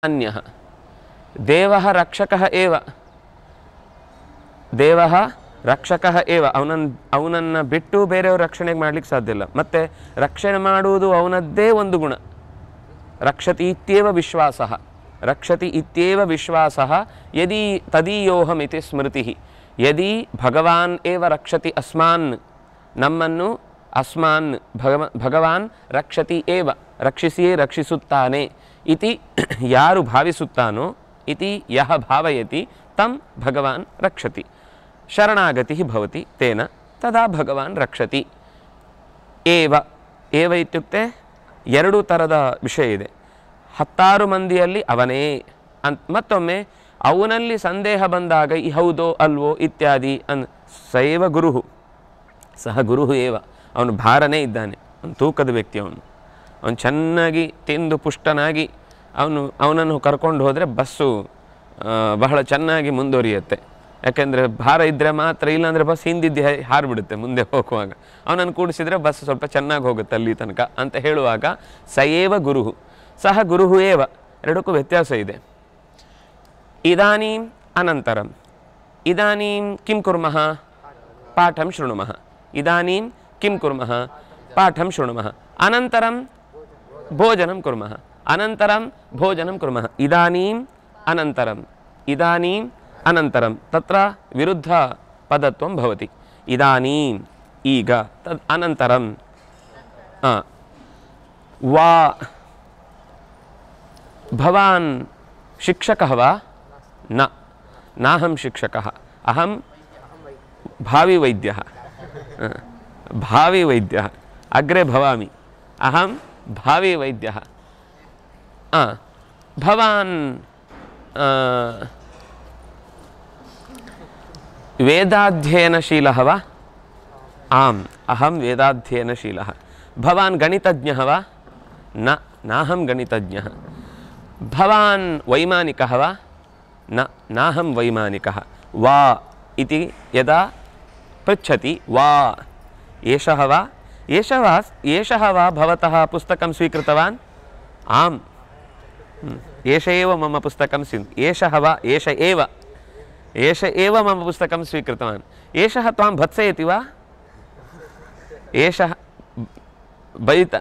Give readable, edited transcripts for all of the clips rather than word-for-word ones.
अन्यः देवः रक्षकः एव देवः ರಕ್ಷಕಃ ಏವ ಅವನನ್ನು ಬಿಟ್ಟು ಬೇರೆಯವರು ರಕ್ಷಣೆಗೆ ಮಾಡಲಿಕ್ಕೆ ಸಾಧ್ಯ ಇಲ್ಲ. ಮತ್ತು ರಕ್ಷಣೆ ಮಾಡುವುದು ಅವನದ್ದೇ ಒಂದು ಗುಣ. ರಕ್ಷತಿ ಇತ್ಯೇವ ವಿಶ್ವಾಸಃ ರಕ್ಷತಿ ಇತ್ಯೇವ ವಿಶ್ವಾಸಃ ಯದಿ ತದೀಯೋಹಮಿತಿ ಸ್ಮೃತಿ. ಯದಿ ಭಗವಾನ್ ಏವ ರಕ್ಷತಿ ಅಸ್ಮಾನ್ ನಮ್ಮನ್ನು ಅಸ್ಮಾನ್ ಭಗವಾನ್ ರಕ್ಷತಿ ಏವ ರಕ್ಷಿಸಿಯೇ ರಕ್ಷಿಸುತ್ತಾನೆ ಇತಿ ಯಾರು ಭಾವಿಸುತ್ತಾನೋ ಇತಿ ಯಹ ಭಾವಯತಿ ತಂ ಭಗವಾನ್ ರಕ್ಷತಿ. ಶರಣಾಗತಿ ಭವತಿ ತೇನ ತದಾ ಭಗವಾನ್ ರಕ್ಷತಿ. ಏವ ಏವ ಇತ್ಯುಕ್ತೆ ಎರಡು ಥರದ ವಿಷಯ ಇದೆ. 10 ಮಂದಿಯಲ್ಲಿ ಅವನೇ ಮತ್ತೊಮ್ಮೆ ಅವನಲ್ಲಿ ಸಂದೇಹ ಬಂದಾಗ ಹೌದೋ ಅಲ್ವೋ ಇತ್ಯಾದಿ ಸೈವ ಗುರು ಸಹ ಗುರು ಏವ. ಅವನು ಭಾರನೇ ಇದ್ದಾನೆ, ಅವನು ತೂಕದ ವ್ಯಕ್ತಿ. ಅವನು ಚೆನ್ನಾಗಿ ತಿಂದು ಪುಷ್ಟನಾಗಿ ಅವನನ್ನು ಕರ್ಕೊಂಡು ಹೋದರೆ ಬಸ್ಸು ಬಹಳ ಚೆನ್ನಾಗಿ ಮುಂದುವರಿಯುತ್ತೆ. ಯಾಕೆಂದರೆ ಭಾರ ಇದ್ದರೆ ಮಾತ್ರ, ಇಲ್ಲಾಂದರೆ ಬಸ್ ಹಿಂದಿದ್ದು ಹಾರಿಬಿಡುತ್ತೆ ಮುಂದೆ ಹೋಗುವಾಗ. ಅವನನ್ನು ಕೂಡಿಸಿದರೆ ಬಸ್ ಸ್ವಲ್ಪ ಚೆನ್ನಾಗಿ ಹೋಗುತ್ತೆ ಅಲ್ಲಿ ತನಕ ಅಂತ ಹೇಳುವಾಗ ಸಯೇವ ಗುರು ಸಹ ಗುರು ಏವ. ಎರಡಕ್ಕೂ ವ್ಯತ್ಯಾಸ ಇದೆ. ಇದಾನೀಂ ಅನಂತರಂ. ಇದಾನೀಂ ಕಿಂ ಕುರ್ಮಃ ಪಾಠಂ ಶೃಣುಮಃ. ಇದಾನೀಂ ಕಿಂ ಕುರ್ಮಃ ಪಾಠಂ ಶೃಣುಮಃ. ಅನಂತರಂ ಭೋಜನಂ ಕುರ್ಮಃ. ಅನಂತರಂ ಭೋಜನಂ ಕುರ್ಮಃ. ಇದಾನೀಂ ಅನಂತರಂ. ಇದಾನೀಂ ಅನಂತರಂ ತತ್ರ ವಿರುದ್ಧ ಪದತ್ವಂ ಭವತಿ. ಇದಾನೀಂ ಈಗ, ತದ್ ಅನಂತರಂ ವಾ. ಭವಾನ್ ಶಿಕ್ಷಕಃ ವಾ? ನ ನಾಹಂ ಶಿಕ್ಷಕಃ, ಅಹಂ ಭಾವಿ ವೈದ್ಯಃ. ಭಾವಿ ವೈದ್ಯಃ ಅಗ್ರೆ ಭವಾಮಿ, ಅಹಂ ಭಾವಿ ವೈದ್ಯಃ. ಭವಾನ್ ವೇದಾಧ್ಯಯನಶೀಲಃ ವಾ? ಆಮ್ ಅಹಂ ವೇದಾಧ್ಯಯನಶೀಲಃ. ಭವಾನ್ ಗಣಿತಜ್ಞಃ ವಾ? ನ ನಾಹಂ ಗಣಿತಜ್ಞಃ. ಭವಾನ್ ವೈಮಾನಿಕಃ ವಾ? ನ ನಾಹಂ ವೈಮಾನಿಕಃ. ವಾ ಇತಿ ಯದಾ ಪೃಚ್ಛತಿ ವಾ ಏಷಃ ವಾ? ಏಷಃ ವಾ ಭವತಃ ಪುಸ್ತಕಂ ಸ್ವೀಕೃತವಾನ್? ಆಮ್ ಏಷ ಏವ ಮಮ ಪುಸ್ತಕಂ ಏಷಃ ವಾ? ಏಷ ಏವ ಮಮ ಪುಸ್ತಕಂ ಸ್ವೀಕೃತವಾನ್. ಏಷಃ ತ್ವಾಂ ಭತ್ಸಯತಿ ವಾ? ಏಷಃ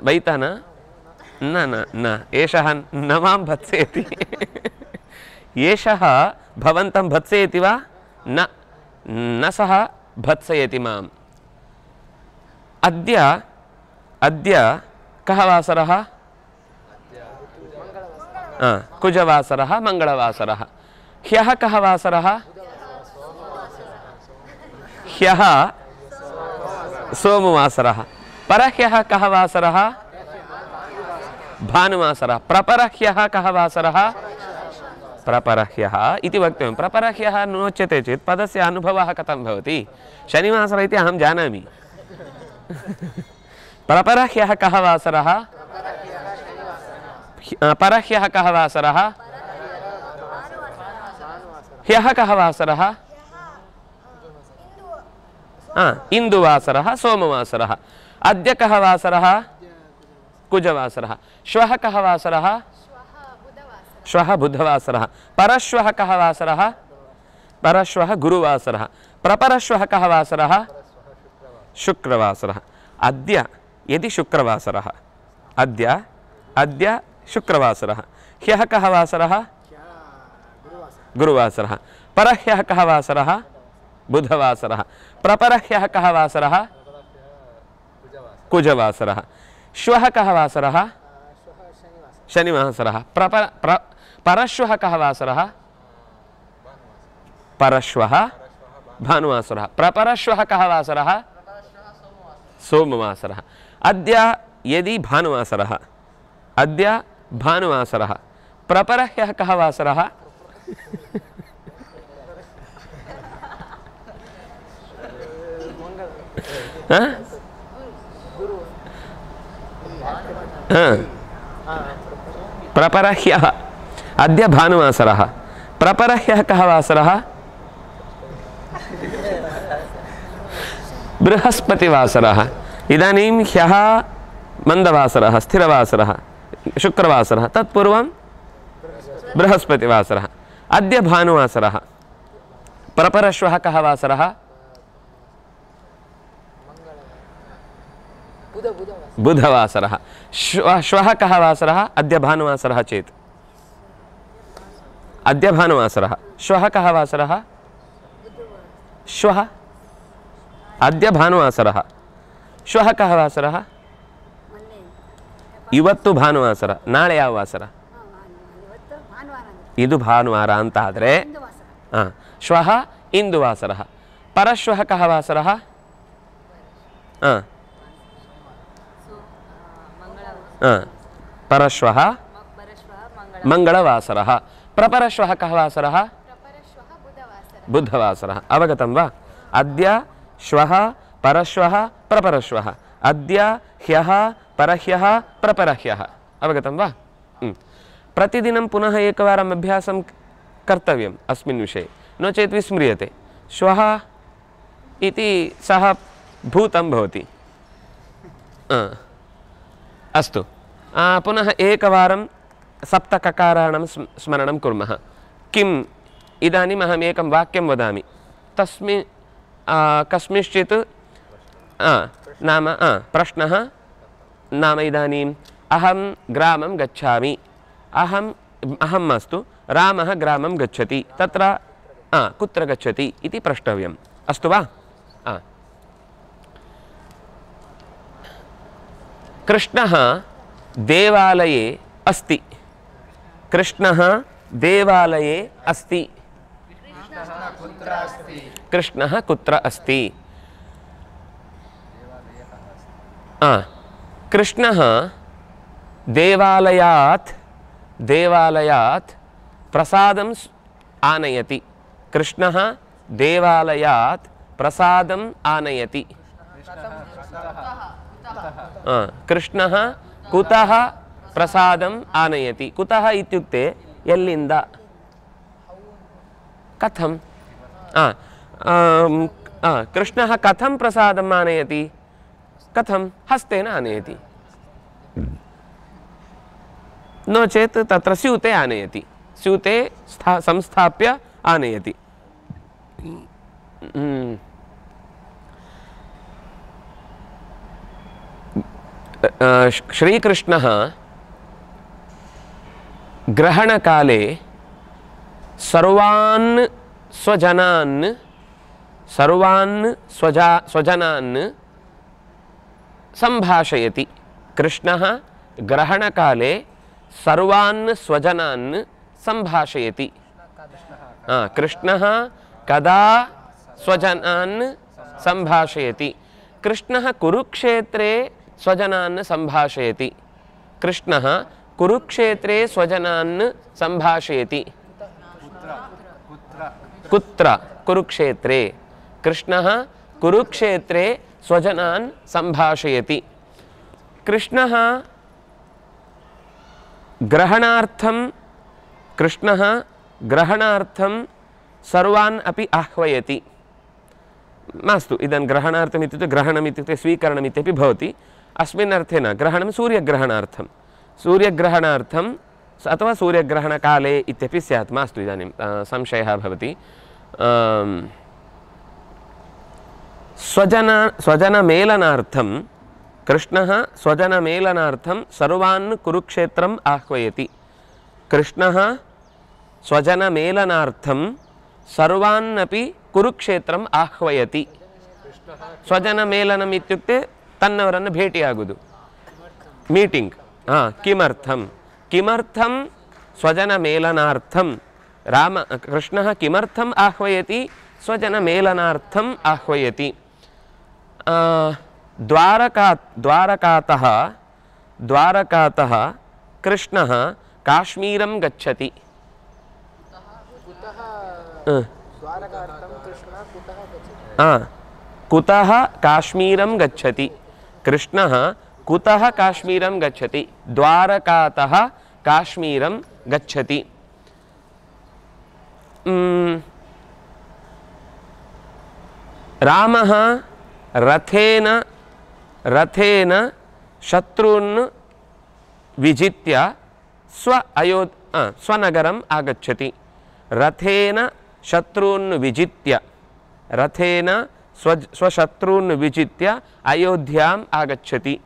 ಬೈತಾನ? ನ ನ ನ ಏಷಃ ನ ಮಾಂ ಭತ್ಸಯತಿ. ಏಷಃ ಭವಂತಂ ಭತ್ಸಯತಿ ವಾ? ನ ನ ಸಹ ಭತ್ಸಯತಿ ಮಾಂ. ಅದ್ಯ ಕಃ ವಾಸರಃ? ಕುಜವಾಸರಃ ಮಂಗಳವಾಸರಃ. ह्यः कः वासरः? ह्यः सोमवासरः. परह्यः कः वासरः? भानुवासरः. प्रपरह्यः कः वासरः? प्रपरह्यः इति वक्तव्यं. प्रपरह्यः नोच्यते चेत् पदस्य अनुभवः कथं भवति? शनिवासरः इति अहं जानामि. प्रपरह्यः कः वासरः? परह्यः कः वासरः? ह्यः कः वासरः? इंदुवासरः सोमवासरः. अद्य कः वासरः? कुजवासरः. श्वः कः वासरः? श्वः बुधवासरः. परश्वः कः वासरः? परश्वः गुरुवासरः. प्रपरश्वः कः वासरः? शुक्रवासरः. अद्य यदि शुक्रवासरः, अद्य शुक्रवासरः. ह्यः कः वासरः? गुरुवासरः. परह्यः कः वासरः? बुधवासरः. प्रपरह्यः कः वासरः? कुजवासरः. श्वः कः वासरः? शनिवासरः. परश्वः कः वासरः? परश्वः भानुवासरः. प्रपरश्वः कः वासरः? सोमवासरः. अद्य यदि भानुवासरः, अद्य भानुवासरः. प्रपरह्यः कः वासरः? प्रपरह्यः अद्य भानुवासरः. प्रपरह्यः कः वासरः? बृहस्पतिवासरः. इदानीं ह्यः मन्दवासरः, स्थिरवासरः, शुक्रवासरः. तत्पूर्वं बृहस्पतिवासरः अद्य भानुवासरः प्रपरश्वः कः वासरः बुधवासरः श्वः कः वासरः अद्य भानुवासरः चेत् अद्य भानुवासरः श्वः कः वासरः श्वः अद्य भानुवासरः श्वः कः वासरः ಇವತ್ತು ಭಾನುವಾಸರ ನಾಳೆ ಯಾವ ವಾಸರ ಇದು ಭಾನುವಾರ ಅಂತ ಆದರೆ ಶ್ವಃ ಇಂದು ವಾಸರಃ ಪರಶ್ವಃ ಕಃ ವಾಸರಃ परश्वः मंगलवासरः प्रपरश्वः कः वासरः बुधवासरः अवगतं वा अद्य श्वः परश्वः प्रपरश्वः अद्य ह्यः परह्यः प्रपरह्यः अवगतं वा प्रतिदिनं पुनः एकवारम् अभ्यासं कर्तव्यम् अस्मिन् विषये नो चेत् विस्म्रियते श्वः इति सः भूतं भवति अस्तु पुनः एकवारं सप्तककाराणां स्मरणं कुर्मः किम् इदानीम् अहम् एकं वाक्यं वदामि तस्मिन् कस्मिंश्चित् नाम प्रश्नः नाम इदानीम् अहं ग्रामं गच्छामि अहं मास्तु रामः ग्रामं गच्छति तत्र कुत्र गच्छति इति प्रष्टव्यम् अस्तु वा कृष्णः देवालये अस्ति कृष्णः देवालये अस्ति कृष्णः कुत्र अस्ति कृष्णः देवालयात् प्रसादं आनयति कृष्णः देवालयात् प्रसादम् आनयति कृष्णः कुतः प्रसादम् आनयति कुतः इत्युक्ते एल्लिंद कथं कृष्णः कथं प्रसादम् आनयति कथं हस्तेन आनयति नो चेत् तत्र स्यूते आनयति स्यूते संस्थाप्य आनयति श्रीकृष्णः ग्रहणकाले सर्वान् स्वजनान् संभाषयति कृष्णः ग्रहणकाले सर्वान् स्वजनान् संभाषयति कृष्णः कदा स्वजनान् संभाषयति कृष्णः कुरुक्षेत्रे स्वजनान् संभाषयति कृष्णः कुरुक्षेत्रे स्वजनान् संभाषयति कुत्र कुरुक्षेत्रे कृष्णः कुरुक्षेत्रे स्वजनान् संभाषयति कृष्णः ग्रहणार्थं सर्वान् अपि आह्वयति मास्तु इदं ग्रहणार्थम् इत्युक्ते ग्रहणम् इत्युक्ते स्वीकरणम् इत्यपि भवति अस्मिन् अर्थे न ग्रहणं सूर्यग्रहणार्थम् अथवा सूर्यग्रहणकाले इत्यपि स्यात् मास्तु इदानीं संशयः भवति स्वजनमेलनार्थं कृष्णः स्वजनमेलनार्थं सर्वान् कुरुक्षेत्रम् आह्वयति कृष्णः स्वजनमेलनार्थं सर्वान्नपि कुरुक्षेत्रम् आह्वयति स्वजनमेलनम् इत्युक्ते तन्नवरन्न भेटियागुदु मीटिंग किमर्थं स्वजनमेलनार्थं कृष्णः किमर्थम् आह्वयति स्वजनमेलनार्थम् आह्वयति द्वारकातः कृष्णः काश्मीरं गच्छति कुतः काश्मीरं गच्छति कृष्णः कुतः काश्मीरं गच्छति द्वारकातः काश्मीरं गच्छति रामः रथेन शत्रून् विजित्य स्वनगरम् आगच्छति रथेन शत्रून् विजित्य रथेन स्वशत्रून् विजित्य अयोध्याम् आगच्छति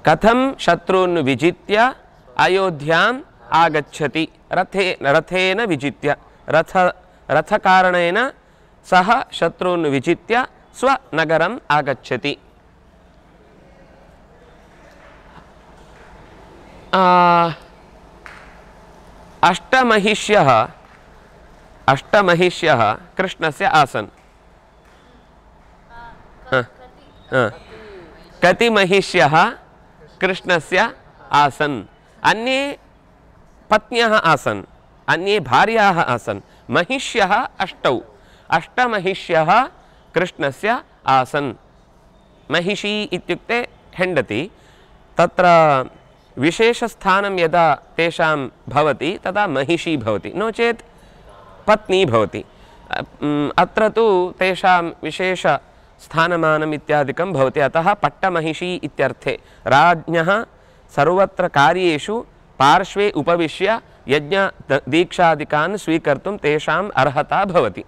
कथं शत्रून् विजित्य अयोध्याम् आगच्छति रथेन विजित्य रथकारणेन सः शत्रून् विजित्य स्वनगरम् आगच्छति अष्टमहिष्यः कृष्णस्य आसन् कति महिष्यः कृष्णस्य आसन् अन्ये पत्न्यः आसन् अन्ये भार्याः आसन् महिष्यः अष्टमहिष्यः कृष्णस्य आसन् महिषी इत्युक्ते हेण्डति तत्र विशेषस्थानं यदा तेषां भवति तदा महिषी भवति नो चेत् पत्नी भवति अत्र तु तेषां विशेष स्थानमानम् इत्यादिकं भवति अतः पट्टमहिषी इत्यर्थे राज्ञः सर्वत्र कार्येषु पार्श्वे उपविश्य यज्ञ दीक्षादिकान् स्वीकर्तुं तेषाम् अर्हता भवति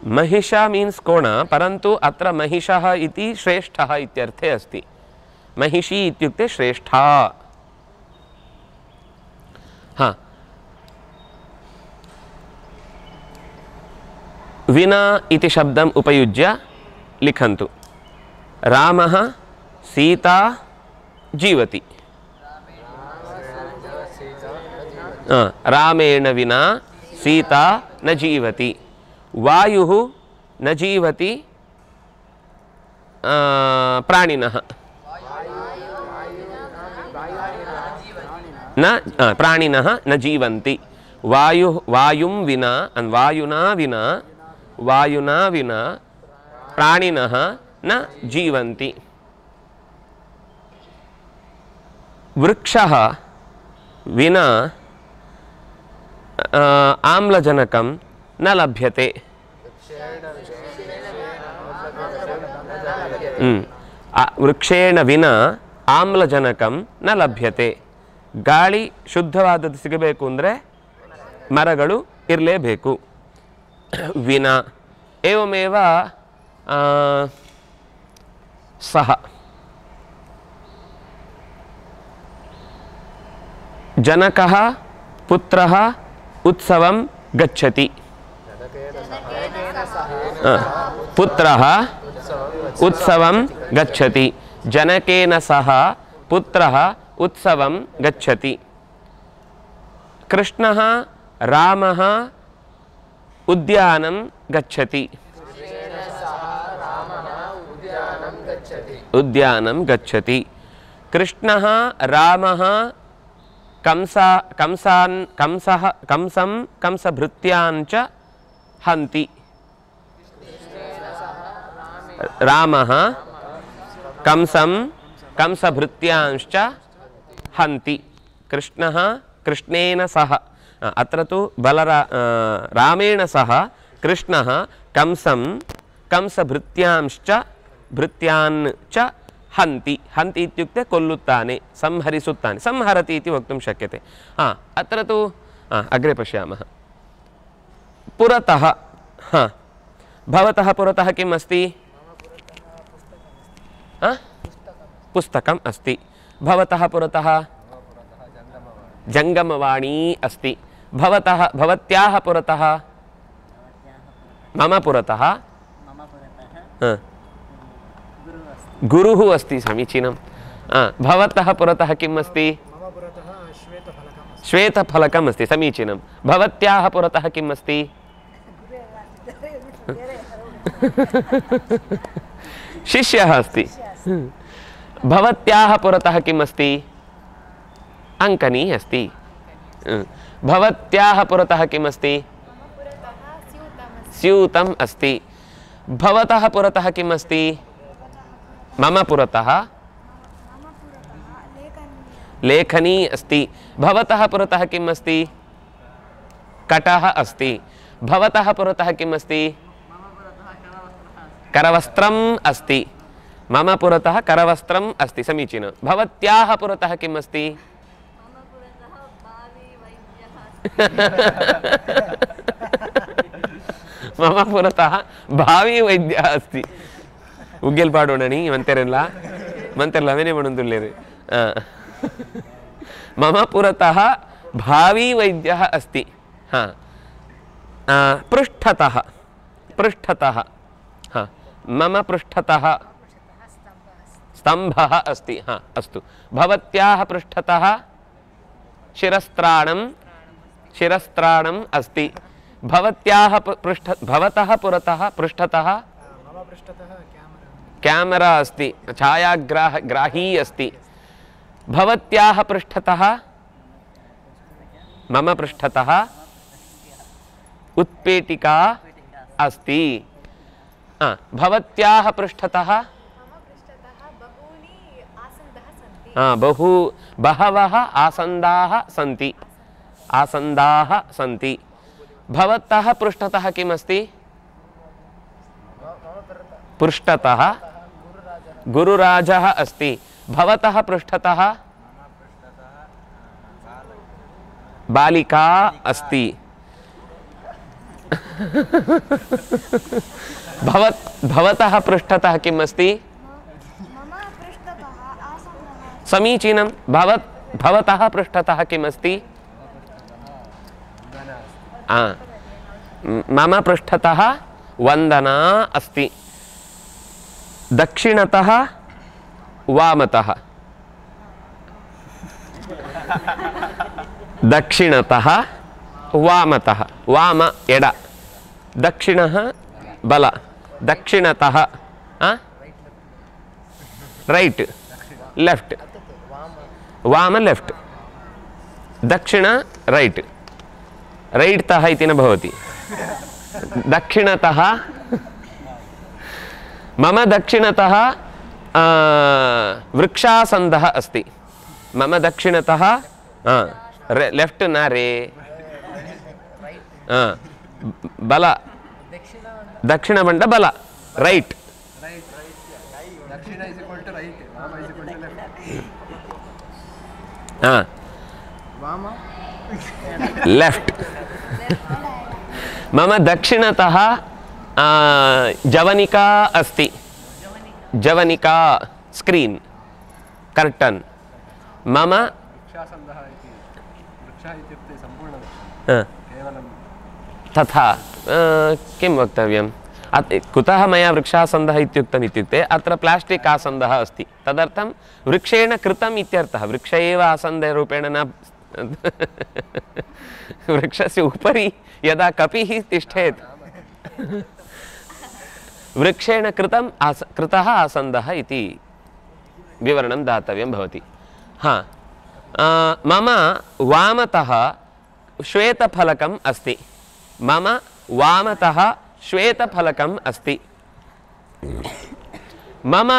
महिषा मीन्स् कोण परन्तु अत्र महिषः इति श्रेष्ठः इत्यर्थे अस्ति महिषी इत्युक्ते श्रेष्ठा हाँ विना इति शब्दम् उपयुज्य लिखन्तु रामः सीता जीवति रामेण विना सीता न जीवति वायुः न जीवति प्राणिनः न प्राणिनः न जीवन्ति वायुं विना वायुना विना प्राणिनः न जीवन्ति वृक्षः विना आम्लजनकं न लभ्यते वृक्षेण विना आम्लजनकं न लभ्यते ಗಾಳಿ ಶುದ್ಧವಾದದ್ದು ಸಿಗಬೇಕು ಅಂದರೆ ಮರಗಳು ಇರಲೇಬೇಕು ವಿನಾ ಏವಮೇವ ಸಹ ಜನಕಃ ಪುತ್ರಃ ಉತ್ಸವಂ ಗಚ್ಚತಿ ಪುತ್ರಃ ಉತ್ಸವಂ ಗಚ್ಚತಿ ಜನಕೇನ ಸಹ ಪುತ್ರಃ उत्सवं गच्छति कृष्णः रामः उद्यानं गच्छति कृष्णः रामः कंसभृत्यान् च हन्ति रामः कंसभृत्यांश्च हन्ति कृष्णः कृष्णेन सह अत्र तु रामेण सह कृष्णः कंसभृत्यांश्च भृत्यान् च हन्ति हन्ति इत्युक्ते कोल्लुत्ताने संहरिसुत्ताने संहरति इति वक्तुं शक्यते अत्र तु अग्रे पश्यामः पुरतः भवतः पुरतः किम् अस्ति पुस्तकम् अस्ति भवतः पुरतः जंगमवाणी अस्ति भवत्याः पुरतः मम पुरतः गुरुः अस्ति समीचीनं भवतः पुरतः किम् अस्ति श्वेतफलकम् अस्ति समीचीनं भवत्याः पुरतः किम् अस्ति शिष्यः अस्ति भवत्याः पुरतः किम् अस्ति अंकनी अस्ति भवत्याः पुरतः किम् अस्ति स्यूतम् अस्ति भवतः पुरतः किम् अस्ति मम पुरतः लेखनी अस्ति भवतः पुरतः किम् अस्ति कटः अस्ति भवतः पुरतः किम् अस्ति करवस्त्रम् अस्ति मम पुरतः करवस्त्रम् अस्ति समीचीनं भवत्याः पुरतः किम् अस्ति मम पुरतः भावी वैद्यः अस्ति उग्गेल पाडोणनि मंतेरल्ला मंतेरल्ला वेने मणुंदुल्लेरे मम पुरतः भावी वैद्यः अस्ति हाँ पृष्ठतः पृष्ठतः हाँ मम पृष्ठतः स्तंभः अस्ति हाँ अस्तु भवत्याः पृष्ठतः शिरस्त्राणम् अस्ति भवत्याः भवतः पुरतः पृष्ठतः कैमरा अस्ति छायाग्राही अस्ति भवत्याः पृष्ठतः मम पृष्ठतः उत्पेटिका अस्ति भवत्याः पृष्ठतः बहवः आसन्दाः सन्ति भवतः पृष्ठतः किम् अस्ति पृष्ठतः गुरुराजः अस्ति भवतः पृष्ठतः बालिका अस्ति भवतः पृष्ठतः किम् अस्ति समीचीनं भवतः पृष्ठतः किम् अस्ति मम पृष्ठतः वंदना अस्ति दक्षिणतः वामतः दक्षिणतः वामतः वाम एड दक्षिणः बल दक्षिणतः रैट लेफ्ट वाम लेफ्ट दक्षिण रैट रैट तः इति न भवति दक्षिणतः मम दक्षिणतः वृक्षासन्दः अस्ति मम दक्षिणतः लेफ्ट न रे बल दक्षिणमण्ड बल रैट लेफ्ट मम दक्षिणतः जवनिका अस्ति जवनिका स्क्रीन कर्टन मम तथा किं वक्तव्यम् कुतः मया वृक्षासन्दः इत्युक्तम् इत्युक्ते अत्र प्लास्टिक् आसन्दः अस्ति तदर्थं वृक्षेण कृतम् इत्यर्थः वृक्ष एव आसन्दरूपेण न वृक्षस्य उपरि यदा कपिः तिष्ठेत् वृक्षेण कृतः आसन्दः इति विवरणं दातव्यं भवति हाँ मम वामतः श्वेतफलकम् अस्ति मम वामतः श्वेतफलकम् अस्ति मम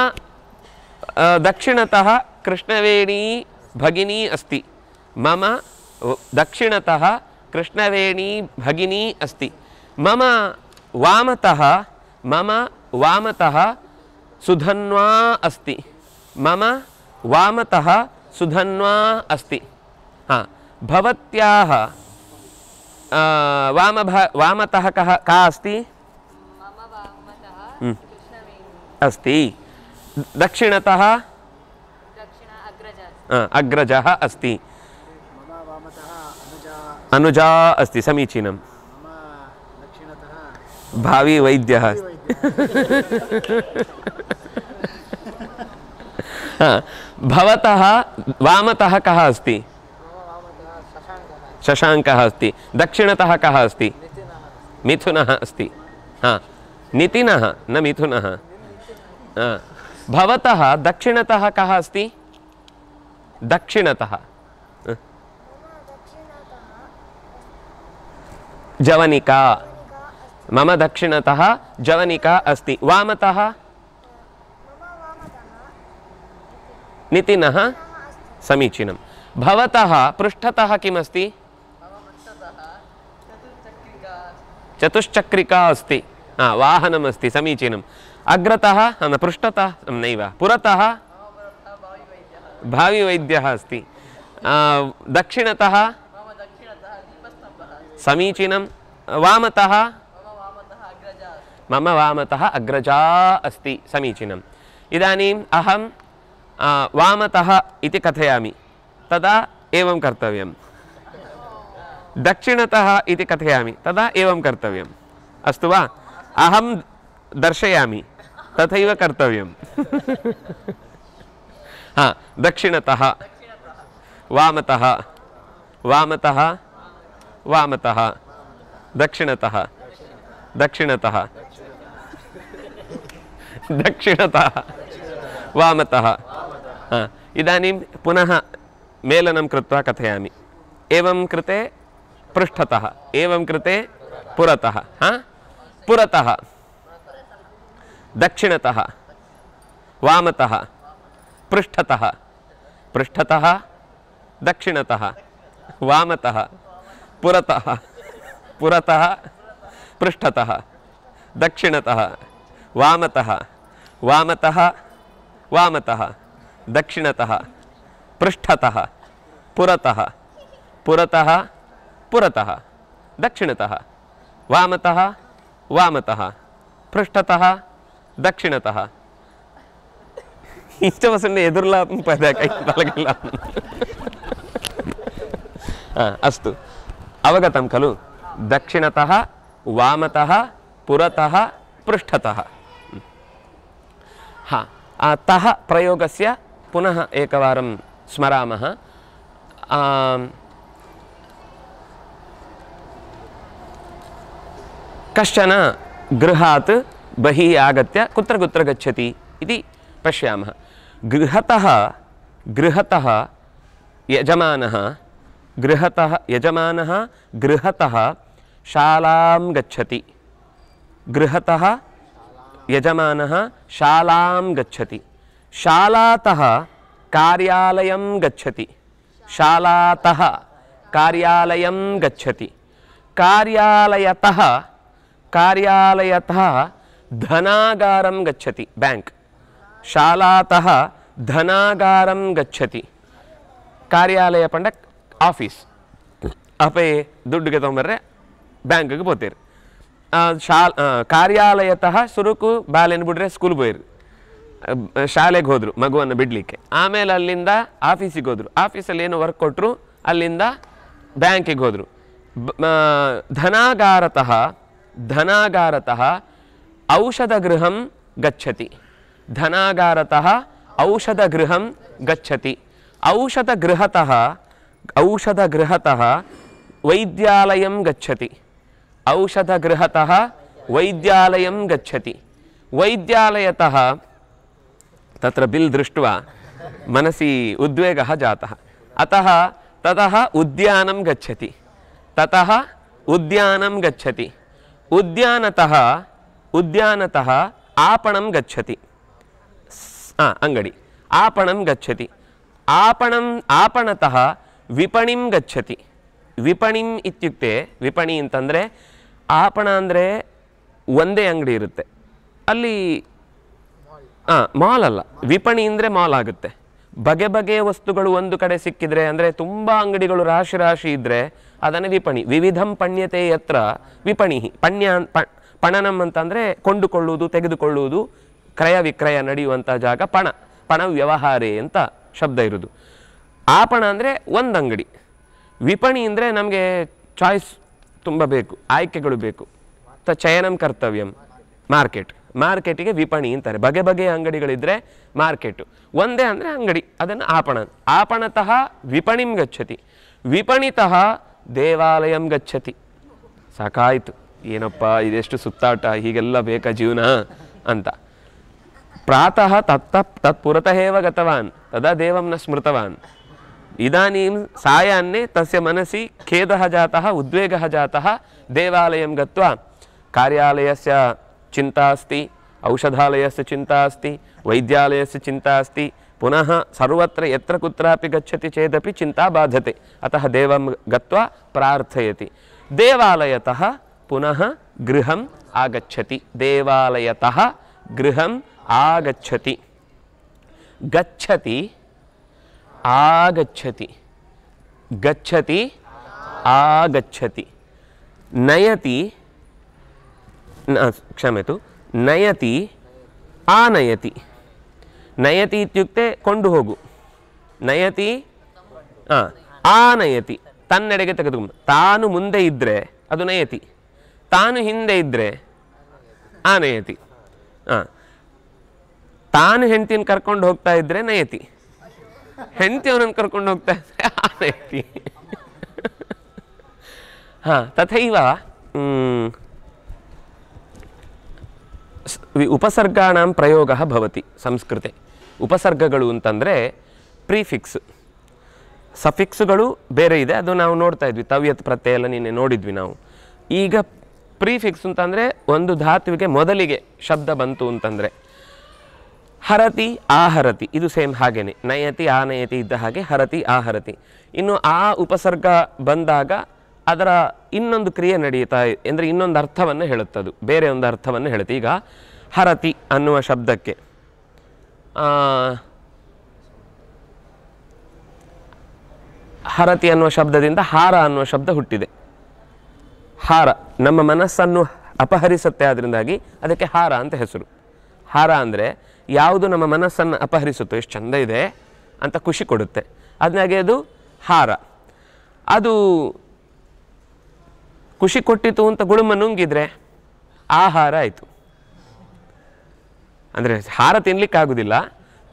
दक्षिणतः कृष्णवेणी भगिनी अस्ति मम दक्षिणतः कृष्णवेणी भगिनी अस्ति मम वामतः सुधन्वा अस्ति मम वामतः सुधन्वा अस्ति हाँ भवत्याः वामतः का अस्ति अस्ति दक्षिणतः अग्रजः अस्ति अनुजा अस्ति समीचीनं भावी वैद्यः भवतः वामतः कः अस्ति शशाङ्कः अस्ति दक्षिणतः कः अस्ति मिथुनः अस्ति हाँ नितिनः न मिथुनः भवतः दक्षिणतः कः अस्ति दक्षिणतः जवनिका मम दक्षिणतः जवनिका अस्ति वामतः नितिनः समीचीनं भवतः पृष्ठतः किम् अस्ति चतुश्चक्रिका अस्ति वाहनम् अस्ति समीचीनं अग्रतः न पृष्ठतः नैव पुरतः भाविवैद्यः अस्ति दक्षिणतः समीचीनं वामतः मम वामतः अग्रजा अस्ति समीचीनम् इदानीम् अहं वामतः इति कथयामि तदा एवं कर्तव्यं दक्षिणतः इति कथयामि तदा एवं कर्तव्यम् अस्तु वा अहं दर्शयामि तथैव कर्तव्यं हा दक्षिणतः वामतः वामतः वामतः दक्षिणतः दक्षिणतः दक्षिणतः वामतः इदानीं पुनः मेलनं कृत्वा कथयामि एवं कृते पृष्ठतः एवं कृते पुरतः पुरतः दक्षिणतः वामतः पृष्ठतः पृष्ठतः दक्षिणतः वामतः पुरतः पुरतः पृष्ठतः दक्षिणतः वामतः वामतः वामतः दक्षिणतः पृष्ठतः पुरतः पुरतः पुरतः दक्षिणतः वामतः वामतः पृष्ठतः दक्षिणतः इष्टवसन्ने एदुर्लाभं पदकै पलगिल्ल अस्तु अवगतं खलु दक्षिणतः वामतः पुरतः पृष्ठतः तः प्रयोगस्य पुनः एकवारं स्मरामः कश्चन गृहात् बहिः आगत्य कुत्र कुत्र गच्छति इति पश्यामः गृहतः गृहतः यजमानः गृहतः शालां गच्छति गृहतः यजमानः शालां गच्छति शालातः कार्यालयं गच्छति शालातः कार्यालयं गच्छति कार्यालयतः धनागारं गच्छति बैंक शालातः धनागारं गच्छति कार्यालय पंड आफीस अपे दुड्डुगे तಗೊಂಬರ್ರೆ बैंक ಗೆ ಹೋಗ್ತೀರಿ ಕಾರ್ಯಾಲಯತಃ ಸುರುಕು ಬಾಲೆನ ಬಿಡ್ರೆ ಸ್ಕೂಲ್ ಹೋಯಿರಿ ಶಾಲೆಗೆ ಹೋದ್ರು ಮಗುವನ್ನು ಬಿಡ್ಲಿಕ್ಕೆ ಆಮೇಲೆ ಅಲ್ಲಿಂದ ಆಫೀಸಿಗೆ ಹೋದ್ರು ಆಫೀಸಲ್ಲಿ ಏನು ವರ್ಕ್ ಕೊಟ್ಟರು ಅಲ್ಲಿಂದ ಬ್ಯಾಂಕಿಗೆ ಹೋದ್ರು ಧನಾಗಾರತಃ ಔಷಧಗೃಹಂ ಗಚ್ಚತಿ ಧನಾಗಾರತಃ ಔಷಧಗೃಹಂ ಗಚ್ಚತಿ ಔಷಧಗೃಹತಃ ವೈದ್ಯಾಲಯಂ ಗಚ್ಚತಿ औषधगृहतः वैद्यालयं गच्छति वैद्यालयतः तत्र बिल दृष्ट्वा मनसि उद्वेगः जातः अतः ततः उद्यानं गच्छति उद्यानतः आपणं गच्छति अंगडी आपणं गच्छति आपणतः विपणिं गच्छति विपणिम् इत्युक्ते विपणि ಅಂತಂದ್ರೆ आपण ಅಂದರೆ ಒಂದೇ ಅಂಗಡಿ ಇರುತ್ತೆ ಅಲ್ಲಿ ಮಾಲ್ ಅಲ್ಲ ವಿಪಣಿ ಅಂದರೆ ಮಾಲ್ ಆಗುತ್ತೆ ಬಗೆ ಬಗೆಯ ವಸ್ತುಗಳು ಒಂದು ಕಡೆ ಸಿಕ್ಕಿದ್ರೆ ಅಂದರೆ ತುಂಬಾ ಅಂಗಡಿಗಳು ರಾಶಿ ರಾಶಿ ಇದ್ರೆ ಅದನ್ನ ವಿಪಣಿ ವಿವಿಧಂ ಪಣ್ಯತೆ ಯತ್ರ ವಿಪಣಿ ಪಣನಂ ಅಂತಂದ್ರೆ ಕೊಂಡುಕೊಳ್ಳುವುದು ತೆಗೆದುಕೊಳ್ಳುವುದು ಕ್ರಯ ವಿಕ್ರಯ ನಡೆಯುವಂತ ಜಾಗ ಪಣ ವ್ಯವಹಾರೇ ಅಂತ ಶಬ್ದ ಇರುವುದು ಆಪಣ ಅಂದರೆ ಒಂದು ಅಂಗಡಿ ವಿಪಣಿ ಅಂದರೆ ನಮಗೆ ಚಾಯ್ಸ್ ತುಂಬ ಬೇಕು ಆಯ್ಕೆಗಳು ಬೇಕು ಚಯನಂ ಕರ್ತವ್ಯಂ ಮಾರ್ಕೆಟಿಗೆ ವಿಪಣಿ ಅಂತಾರೆ ಬಗೆ ಬಗೆಯ ಅಂಗಡಿಗಳಿದ್ರೆ ಮಾರ್ಕೆಟು ಒಂದೇ ಅಂದರೆ ಅಂಗಡಿ ಅದನ್ನು आपणतः ವಿಪಣಿಂ ಗಚ್ಚತಿ ವಿಪಣಿತಃ ದೇವಾಲಯಂ ಗಚ್ಚತಿ ಸಾಕಾಯಿತು ಏನಪ್ಪ ಇದೆಷ್ಟು ಸುತ್ತಾಟ ಹೀಗೆಲ್ಲ ಬೇಕಾ ಜೀವನ ಅಂತ ಪ್ರಾತಃ ತತ್ಪುರತಃ ಏವ ಗತವಾನ್ ತದಾ ದೇವಂ ನ ಸ್ಮೃತವಾನ್ इदानीं सायान्ने तस्य मनसि खेदः जातः उद्वेगः जातः देवालयं गत्वा कार्यालयस्य चिन्ता अस्ति औषधालयस्य चिन्ता अस्ति वैद्यालयस्य चिन्ता अस्ति पुनः सर्वत्र यत्र कुत्रापि गच्छति चेदपि चिन्ता बाधते अतः देवं गत्वा प्रार्थयति देवालयतः पुनः गृहम् आगच्छति देवालयतः ಗೃಹಂ ಆಗಚ್ಚತಿ. ಗಚ್ಚತಿ ಆಗಚ್ಚತಿ. ಗಚ್ಚತಿ ಆಗಚ್ಚತಿ. ನಯತಿ ಕ್ಷಮ್ಯತು ನಯತಿ ಆನಯತಿ. ನಯತಿ ಇತ್ಯುಕ್ತೆ ಕೊಂಡು ಹೋಗು. ನಯತಿ ಆನಯತಿ ತನ್ನೆಡೆಗೆ ತೆಗೆದುಕೊಂಡು. ತಾನು ಮುಂದೆ ಇದ್ದರೆ ಅದು ನಯತಿ, ತಾನು ಹಿಂದೆ ಇದ್ದರೆ ಆನಯತಿ. ತಾನು ಹೆಂಡತಿನ ಕರ್ಕೊಂಡು ಹೋಗ್ತಾ ಇದ್ರೆ ನಯತಿ, ಹೆಂಡತಿ ಅವನನ್ನು ಕರ್ಕೊಂಡು ಹೋಗ್ತಾ ಇದ್ರೆ ಆನಯತಿ. ತಥೈವ ಉಪಸರ್ಗಾಣಾಂ ಪ್ರಯೋಗ ಭವತಿ ಸಂಸ್ಕೃತೆ. ಉಪಸರ್ಗಗಳು ಅಂತಂದರೆ ಪ್ರಿಫಿಕ್ಸ್, ಸಫಿಕ್ಸ್ಗಳು ಬೇರೆ ಇದೆ, ಅದು ನಾವು ನೋಡ್ತಾ ಇದ್ವಿ. ತವ್ಯತ್ ಪ್ರತ್ಯಯ ಎಲ್ಲ ನಿನ್ನೆ ನೋಡಿದ್ವಿ ನಾವು. ಈಗ ಪ್ರಿಫಿಕ್ಸ್ ಅಂತಂದರೆ ಒಂದು ಧಾತುವಿಗೆ ಮೊದಲಿಗೆ ಶಬ್ದ ಬಂತು ಅಂತಂದರೆ ಹರತಿ ಆಹರತಿ, ಇದು ಸೇಮ್ ಹಾಗೇನೆ. ನಯತಿ ಆನಯತಿ ಇದ್ದ ಹಾಗೆ ಹರತಿ ಆಹರತಿ. ಇನ್ನು ಆ ಉಪಸರ್ಗ ಬಂದಾಗ ಅದರ ಇನ್ನೊಂದು ಕ್ರಿಯೆ ನಡೆಯುತ್ತಾ ಅಂದರೆ ಇನ್ನೊಂದು ಅರ್ಥವನ್ನು ಹೇಳುತ್ತದು, ಬೇರೆ ಒಂದು ಅರ್ಥವನ್ನು ಹೇಳುತ್ತೆ. ಈಗ ಹರತಿ ಅನ್ನುವ ಶಬ್ದಕ್ಕೆ ಹರತಿ ಅನ್ನುವ ಶಬ್ದದಿಂದ ಹಾರ ಅನ್ನುವ ಶಬ್ದ ಹುಟ್ಟಿದೆ. ಹಾರ ನಮ್ಮ ಮನಸ್ಸನ್ನು ಅಪಹರಿಸುತ್ತೆ, ಅದರಿಂದಾಗಿ ಅದಕ್ಕೆ ಹಾರ ಅಂತ ಹೆಸರು. ಹಾರ ಅಂದರೆ ಯಾವುದು ನಮ್ಮ ಮನಸ್ಸನ್ನು ಅಪಹರಿಸುತ್ತೋ, ಎಷ್ಟು ಚಂದ ಇದೆ ಅಂತ ಖುಷಿ ಕೊಡುತ್ತೆ, ಅದನ್ನಾಗೆ ಅದು ಹಾರ. ಅದು ಖುಷಿ ಕೊಟ್ಟಿತು ಅಂತ ಗುಳುಮ ನುಂಗಿದ್ರೆ ಆಹಾರ ಆಯಿತು. ಅಂದರೆ ಹಾರ ತಿನ್ನಲಿಕ್ಕಾಗೋದಿಲ್ಲ,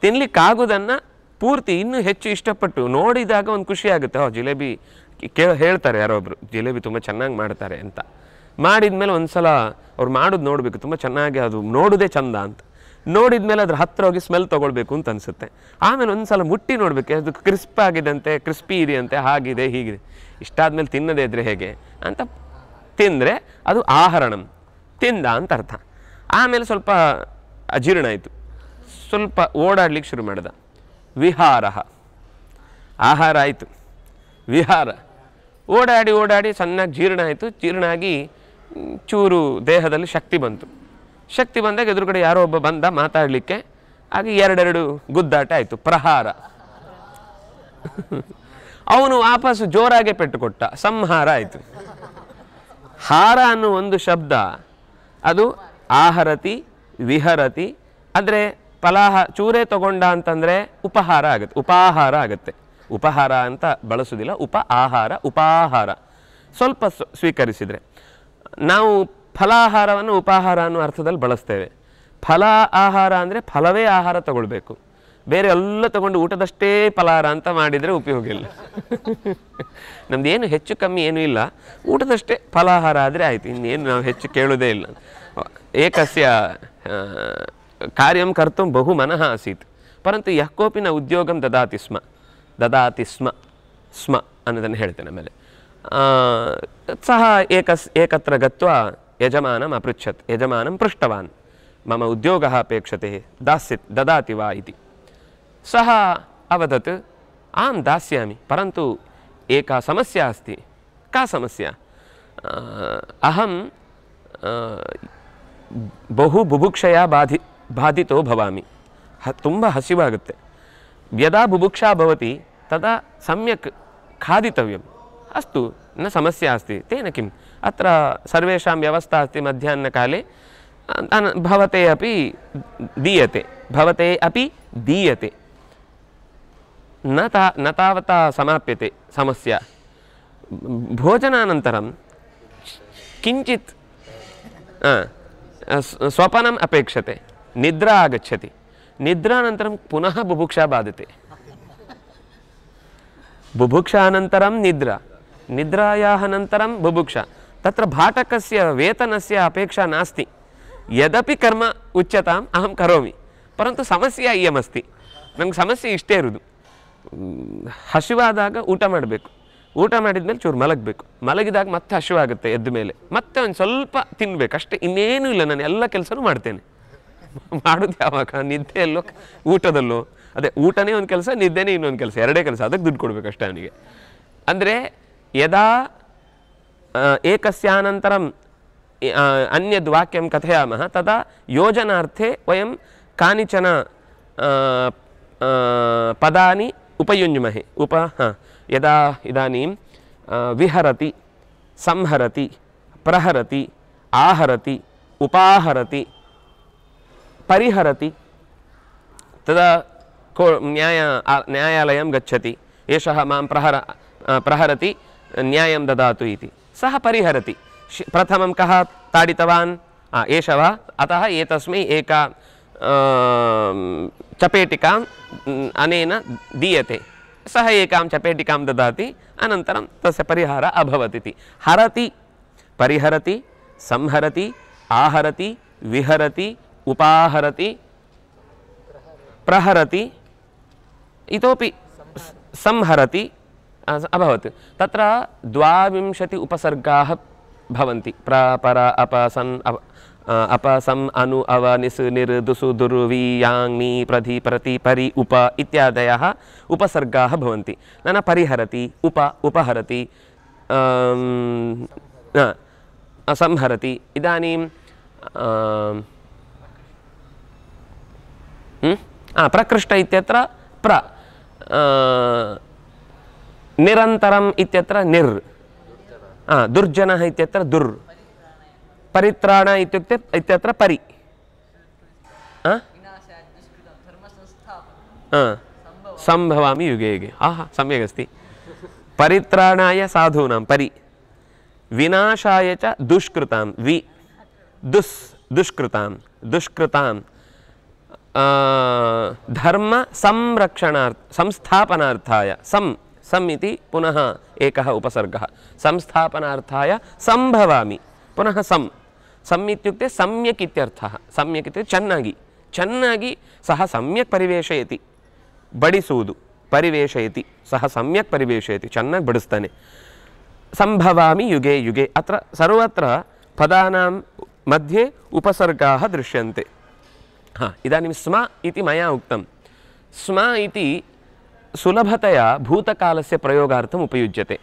ತಿನ್ನಲಿಕ್ಕಾಗೋದನ್ನು ಪೂರ್ತಿ ಇನ್ನೂ ಹೆಚ್ಚು ಇಷ್ಟಪಟ್ಟು ನೋಡಿದಾಗ ಒಂದು ಖುಷಿ ಆಗುತ್ತೆ. ಜಿಲೇಬಿ ಹೇಳ್ತಾರೆ ಯಾರೊಬ್ಬರು, ಜಿಲೇಬಿ ತುಂಬ ಚೆನ್ನಾಗಿ ಮಾಡ್ತಾರೆ ಅಂತ. ಮಾಡಿದ ಮೇಲೆ ಒಂದು ಸಲ ಅವ್ರು ಮಾಡೋದು ನೋಡಬೇಕು, ತುಂಬ ಚೆನ್ನಾಗಿ ಅದು ನೋಡೋದೇ ಚಂದ ಅಂತ. ನೋಡಿದ ಮೇಲೆ ಅದ್ರ ಹತ್ತಿರ ಹೋಗಿ ಸ್ಮೆಲ್ ತೊಗೊಳ್ಬೇಕು ಅಂತ ಅನಿಸುತ್ತೆ. ಆಮೇಲೆ ಒಂದು ಸಲ ಮುಟ್ಟಿ ನೋಡಬೇಕು, ಅದು ಕ್ರಿಸ್ಪ್ ಆಗಿದಂತೆ, ಕ್ರಿಸ್ಪಿ ಇದೆಯಂತೆ, ಹಾಗಿದೆ ಹೀಗಿದೆ. ಇಷ್ಟಾದ್ಮೇಲೆ ತಿನ್ನದೇ ಇದ್ದರೆ ಹೇಗೆ ಅಂತ ತಿಂದರೆ ಅದು ಆಹರಣಂ, ತಿಂದ ಅಂತ ಅರ್ಥ. ಆಮೇಲೆ ಸ್ವಲ್ಪ ಅಜೀರ್ಣ ಆಯಿತು, ಸ್ವಲ್ಪ ಓಡಾಡ್ಲಿಕ್ಕೆ ಶುರು ಮಾಡಿದ. ವಿಹಾರ, ಆಹಾರ ಆಯಿತು, ವಿಹಾರ. ಓಡಾಡಿ ಓಡಾಡಿ ಚೆನ್ನಾಗಿ ಜೀರ್ಣ ಆಯಿತು. ಜೀರ್ಣ ಆಗಿ ಚೂರು ದೇಹದಲ್ಲಿ ಶಕ್ತಿ ಬಂತು. ಶಕ್ತಿ ಬಂದಾಗ ಎದುರುಗಡೆ ಯಾರೋ ಒಬ್ಬ ಬಂದ ಮಾತಾಡಲಿಕ್ಕೆ, ಹಾಗೆ ಎರಡೆರಡು ಗುದ್ದಾಟ ಆಯಿತು, ಪ್ರಹಾರ. ಅವನು ವಾಪಸ್ಸು ಜೋರಾಗೆ ಪೆಟ್ಟು ಕೊಟ್ಟ, ಸಂಹಾರ ಆಯಿತು. ಹಾರ ಅನ್ನೋ ಒಂದು ಶಬ್ದ ಅದು ಆಹರತಿ ವಿಹರತಿ, ಅಂದರೆ ಚೂರೇ ತಗೊಂಡ ಅಂತಂದರೆ ಉಪಹಾರ ಆಗುತ್ತೆ, ಉಪಾಹಾರ ಆಗುತ್ತೆ. ಉಪಹಾರ ಅಂತ ಬಳಸೋದಿಲ್ಲ, ಆಹಾರ ಉಪಾಹಾರ ಸ್ವಲ್ಪ ಸ್ವೀಕರಿಸಿದರೆ. ನಾವು ಫಲಾಹಾರವನ್ನು ಉಪಾಹಾರ ಅನ್ನೋ ಅರ್ಥದಲ್ಲಿ ಬಳಸ್ತೇವೆ. ಫಲ ಆಹಾರ ಅಂದರೆ ಫಲವೇ ಆಹಾರ ತಗೊಳ್ಬೇಕು, ಬೇರೆ ಎಲ್ಲ ತಗೊಂಡು ಊಟದಷ್ಟೇ ಫಲಾಹಾರ ಅಂತ ಮಾಡಿದರೆ ಉಪಯೋಗ ಇಲ್ಲ. ನಮ್ದೇನು ಹೆಚ್ಚು ಕಮ್ಮಿ ಏನೂ ಇಲ್ಲ, ಊಟದಷ್ಟೇ ಫಲಾಹಾರ ಆದರೆ ಆಯಿತು, ಇನ್ನೇನು ನಾವು ಹೆಚ್ಚು ಕೇಳೋದೇ ಇಲ್ಲ. ಏಕಸ್ಯ ಕಾರ್ಯಂ ಕರ್ತು ಬಹು ಮನಃ ಆಸೀತ್ ಪರಂತು ಯಃ ಕೋಪಿ ನ ಉದ್ಯೋಗಂ ದದಾತಿ ಸ್ಮ ಸ್ಮ ಅನ್ನೋದನ್ನು ಹೇಳ್ತೇನೆ. ಆಮೇಲೆ ಸಹ ಏಕತ್ರ ಗತ್ವ ಯಜಮಾನಂ ಅಪೃಚ್ಛತ್, ಯಜಮಾನಂ ಪೃಷ್ಟವಾನ್ ಮಮ ಉದ್ಯೋಗಃ ಅಪೇಕ್ಷತೆ ದದಾತಿ ವಾ ಇತಿ. ಸಹ ಅವದತ್ ಆಂ ದಾಸ್ಯಾಮಿ ಪರಂತು ಏಕಾ ಸಮಸ್ಯಾ ಅಸ್ತಿ. ಕಾ ಸಮಸ್ಯಾ? ಅಹಂ ಬಹು ಬುಭುಕ್ಷಯ ಬಾಧಿತೋ ಭವಾಮಿ. ತುಂಬ ಹಸಿವಾಗುತ್ತೆ. ಯದಾ ಬುಭುಕ್ಷಾ ಭವತಿ ತದಾ ಸಮ್ಯಕ್ ಖಾದಿತವ್ಯಂ. ಅಸ್ತು ನ ಸಮಸ್ಯಾ ಅಸ್ತಿ, ತೇನ ಕಿಂ ಅತ್ರ ಸರ್ವೇಷಾಂ ವ್ಯವಸ್ಥಾ ಅಸ್ತಿ ಮಧ್ಯಾಹ್ನಕಾಲೆ ಭವತೆ ಅಪಿ ದೀಯತೆ ನ ತಾವತಾ ಸಮಾಪ್ಯತೆ ಸಮಸ್ಯಾ. ಭೋಜನಾನಂತರಂ ಕಿಂಚಿತ್ ಸ್ವಪನಂ ಅಪೇಕ್ಷತೆ, ನಿದ್ರಾ ಆಗಚ್ಚತಿ, ನಿದ್ರಾನಂತರಂ ಪುನಃ ಬುಭುಕ್ಷಾ ಬಾಧತೆ. ಬುಭುಕ್ಷಾನಂತರಂ ನಿದ್ರಾ, ನಿದ್ರಾಯಾಹ ನಂತರಂ ಬುಭುಕ್ಷಾ. ತತ್ರ ಭಾಟಕಸ್ಯ ವೇತನಸ್ಯ ಅಪೇಕ್ಷಾ ನಾಸ್ತಿ. ಯದಪಿ ಕರ್ಮ ಉಚ್ಯತಾಂ ಅಹಂ ಕರೋಮಿ, ಪರಂತು ಸಮಸ್ಯೆ ಇಯಮಸ್ತಿ. ನಂಗೆ ಸಮಸ್ಯೆ ಇಷ್ಟೇ ಇರೋದು, ಹಸಿವಾದಾಗ ಊಟ ಮಾಡಬೇಕು, ಊಟ ಮಾಡಿದ್ಮೇಲೆ ಚೂರು ಮಲಗಬೇಕು, ಮಲಗಿದಾಗ ಮತ್ತೆ ಹಸಿವಾಗುತ್ತೆ, ಎದ್ದ ಮೇಲೆ ಮತ್ತೆ ಒಂದು ಸ್ವಲ್ಪ ತಿನ್ನಬೇಕು ಅಷ್ಟೇ, ಇನ್ನೇನೂ ಇಲ್ಲ. ನಾನು ಎಲ್ಲ ಕೆಲಸನೂ ಮಾಡ್ತೇನೆ. ಮಾಡೋದು ಯಾವಾಗ? ನಿದ್ದೆಯಲ್ಲೋ ಊಟದಲ್ಲೋ. ಅದೇ ಊಟನೇ ಒಂದು ಕೆಲಸ, ನಿದ್ದೆನೇ ಇನ್ನೊಂದು ಕೆಲಸ, ಎರಡೇ ಕೆಲಸ. ಅದಕ್ಕೆ ದುಡ್ಡು ಕೊಡಬೇಕು ಅಷ್ಟೇ ಅವನಿಗೆ. ಅಂದರೆ ಯದಾ ಏಕಸ್ಯಾನಂತರಂ अन्यद् वाक्यं कथयामः तदा योजनार्थे वयं कानिचन पदानि उपयुञ्ज्महे यदा इदानीं विहरति, संहरति, प्रहरति, आहरति, उपाहरति, परिहरति, तदा न्यायालयं गच्छति, एषः मां प्रहरति न्यायं ददातु इति, सः परिहरति। प्रथमं कः ताडितवान्, एष वा, अतः एतस्मै एका चपेटिकाम् अनेन दीयते, सः एकां चपेटिकां ददाति, अनन्तरं तस्य परिहारः अभवत् इति। हरति, परिहरति, संहरति, आहरति, विहरति, उपाहरति, प्रहरति, इतोपि संहरति अभवत्। तत्र 22 उपसर्गाः भवन्ति। प्र पर अप सन् अप सम् अनु अव निस् निर दुसु दुरु वि याङ् नि प्रधि प्रति परि उप इत्यादयः उपसर्गाः भवन्ति। नाम परिहरति, उपहरति, संहरति। इदानीं प्रकृष्ट इत्यत्र प्र, निरन्तरम् इत्यत्र निर्, दुर्जनः इत्यत्र दुर्, परित्राण इत्युक्ते इत्यत्र परि, संभवामि युगे युगे। सम्यक् अस्ति। परित्राणाय साधूनां परि, विनाशाय च दुष्कृतां वि, दुष्कृतां धर्म संस्थापनार्थाय सम् इति पुनः एकः उपसर्गः, संस्थापनार्थाय संभवामि, पुनः सम् इत्युक्ते सम्यक् इत्यर्थः। सम्यक् इत्युक्ते ಚೆನ್ನಾಗಿ सः सम्यक् परिवेशयति, बडिसुವುದು परिवेशयति, सः सम्यक् परिवेशयति, ಚೆನ್ನಾಗಿ बडिस्ताने। संभवामि युगे युगे, अत्र सर्वत्र पदानां मध्ये उपसर्गाः दृश्यन्ते। इदानीं स्म इति मया उक्तं। स्म इति सुलभतया भूतकालस्य प्रयोगार्थम् उपयुज्यते।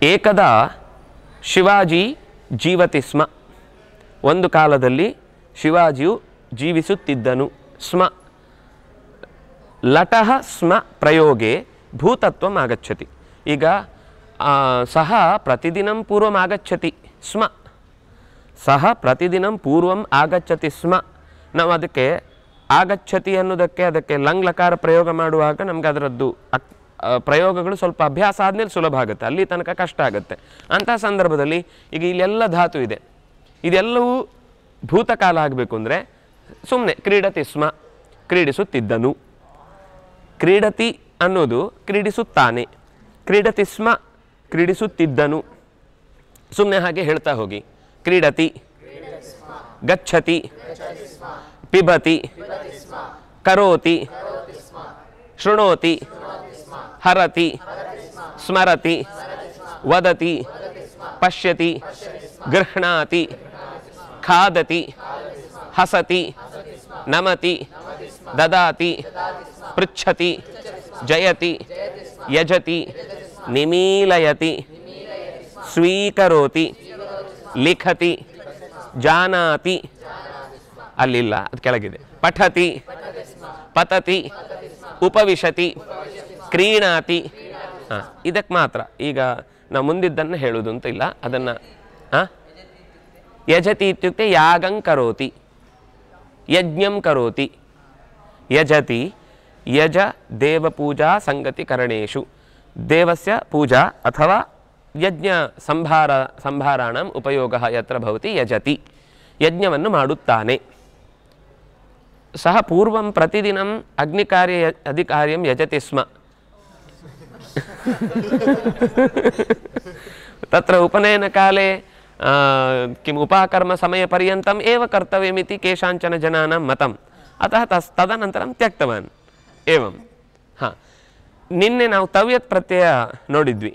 एकदा शिवाजी जीवति स्म, ಒಂದು ಕಾಲದಲ್ಲಿ ಶಿವಾಜಿಯು ಜೀವಿಸುತ್ತಿದ್ದನು ಸ್ಮ। ಲಟಃ ಸ್ಮ ಪ್ರಯೋಗೆ ಭೂತತ್ವಂ ಆಗಚ್ಚತಿ। ಈಗ ಸಹ ಪ್ರತಿದಿನಂ ಪೂರ್ವಂ ಆಗಚ್ಚತಿ ಸ್ಮ, ಸಹ ಪ್ರತಿದಿನಂ ಪೂರ್ವಂ ಆಗಚ್ಚತಿ ಸ್ಮ। ನಾವು ಅದಕ್ಕೆ ಆಗಚ್ಚತಿ ಅನ್ನೋದಕ್ಕೆ ಅದಕ್ಕೆ ಲಂಗ್ ಲಕಾರ ಪ್ರಯೋಗ ಮಾಡುವಾಗ ನಮ್ಗೆ ಅದರದ್ದು ಪ್ರಯೋಗಗಳು ಸ್ವಲ್ಪ ಅಭ್ಯಾಸ ಆದಮೇಲೆ ಸುಲಭ ಆಗುತ್ತೆ, ಅಲ್ಲಿ ತನಕ ಕಷ್ಟ ಆಗುತ್ತೆ। ಅಂತಹ ಸಂದರ್ಭದಲ್ಲಿ ಈಗ ಇಲ್ಲೆಲ್ಲ ಧಾತು ಇದೆ, ಇದೆಲ್ಲವೂ ಭೂತಕಾಲ ಆಗಬೇಕು ಅಂದರೆ ಸುಮ್ಮನೆ ಕ್ರೀಡತಿ ಸ್ಮ, ಕ್ರೀಡಿಸುತ್ತಿದ್ದನು। ಕ್ರೀಡತಿ ಅನ್ನೋದು ಕ್ರೀಡಿಸುತ್ತಾನೆ, ಕ್ರೀಡತಿ ಸ್ಮ ಕ್ರೀಡಿಸುತ್ತಿದ್ದನು, ಸುಮ್ಮನೆ ಹಾಗೆ ಹೇಳ್ತಾ ಹೋಗಿ। ಕ್ರೀಡತಿ, ಗಚ್ಚತಿ, ಪಿಬತಿ, ಕರೋತಿ, ಶೃಣೋತಿ, ಹರತಿ, ಸ್ಮರತಿ, ವದತಿ, ಪಶ್ಯತಿ, ಗೃಹ್ಣಾತಿ, ಖಾದತಿ, ಹಸತಿ, ನಮತಿ, ದದಾತಿ, ಪೃಚ್ಛತಿ, ಜಯತಿ, ಯಜತಿ, ನಿಮೀಲಯತಿ, ಸ್ವೀಕರೋತಿ, ಲಿಖತಿ, ಜಾನಾತಿ, ಅಲ್ಲಿಲ್ಲ ಅದು ಕೆಳಗಿದೆ, ಪಠತಿ, ಪತತಿ, ಉಪವಿಶತಿ, ಕ್ರೀಣಾತಿ। ಇದಕ್ಕೆ ಮಾತ್ರ ಈಗ ನಾವು ಮುಂದಿದ್ದನ್ನು ಹೇಳುವುದು ಅಂತ ಇಲ್ಲ, ಅದನ್ನು ಯಜತಿ ಇತ್ಯುಕ್ತೆ ಯಾಗಂ ಕರೋತಿ, ಯಜ್ಞಂ ಕರೋತಿ। ಯಜತಿ, ಯಜ ದೇವಪೂಜಾ ಸಂಗತಿ ಕರಣೇಶು, ದೇವಸ್ಯ ಪೂಜಾ ಅಥವಾ ಯಜ್ಞ ಸಂಭಾರಾಣಂ ಉಪಯೋಗಃ ಯತ್ರ ಭವತಿ ಯಜತಿ, ಯಜ್ಞವನ್ನು ಮಾಡುತ್ತಾನೆ। ಸಹ ಪೂರ್ವಂ ಪ್ರತಿದಿನಂ ಅಗ್ನಿಕಾರ್ಯ ಅಧಿಕಾರ್ಯಂ ಯಜತಿ ಸ್ಮ। तत्र उपनयनकाले किम् उपाकर्मसमयपर्यन्तम् एव कर्तव्यमिति केषाञ्चन जनानां मतम्, अतः तदनन्तरं त्यक्तवान्। एवं ನಿನ್ನೆ ನಾವು ತವ್ಯತ್ ಪ್ರತ್ಯಯ ನೋಡಿದ್ವಿ।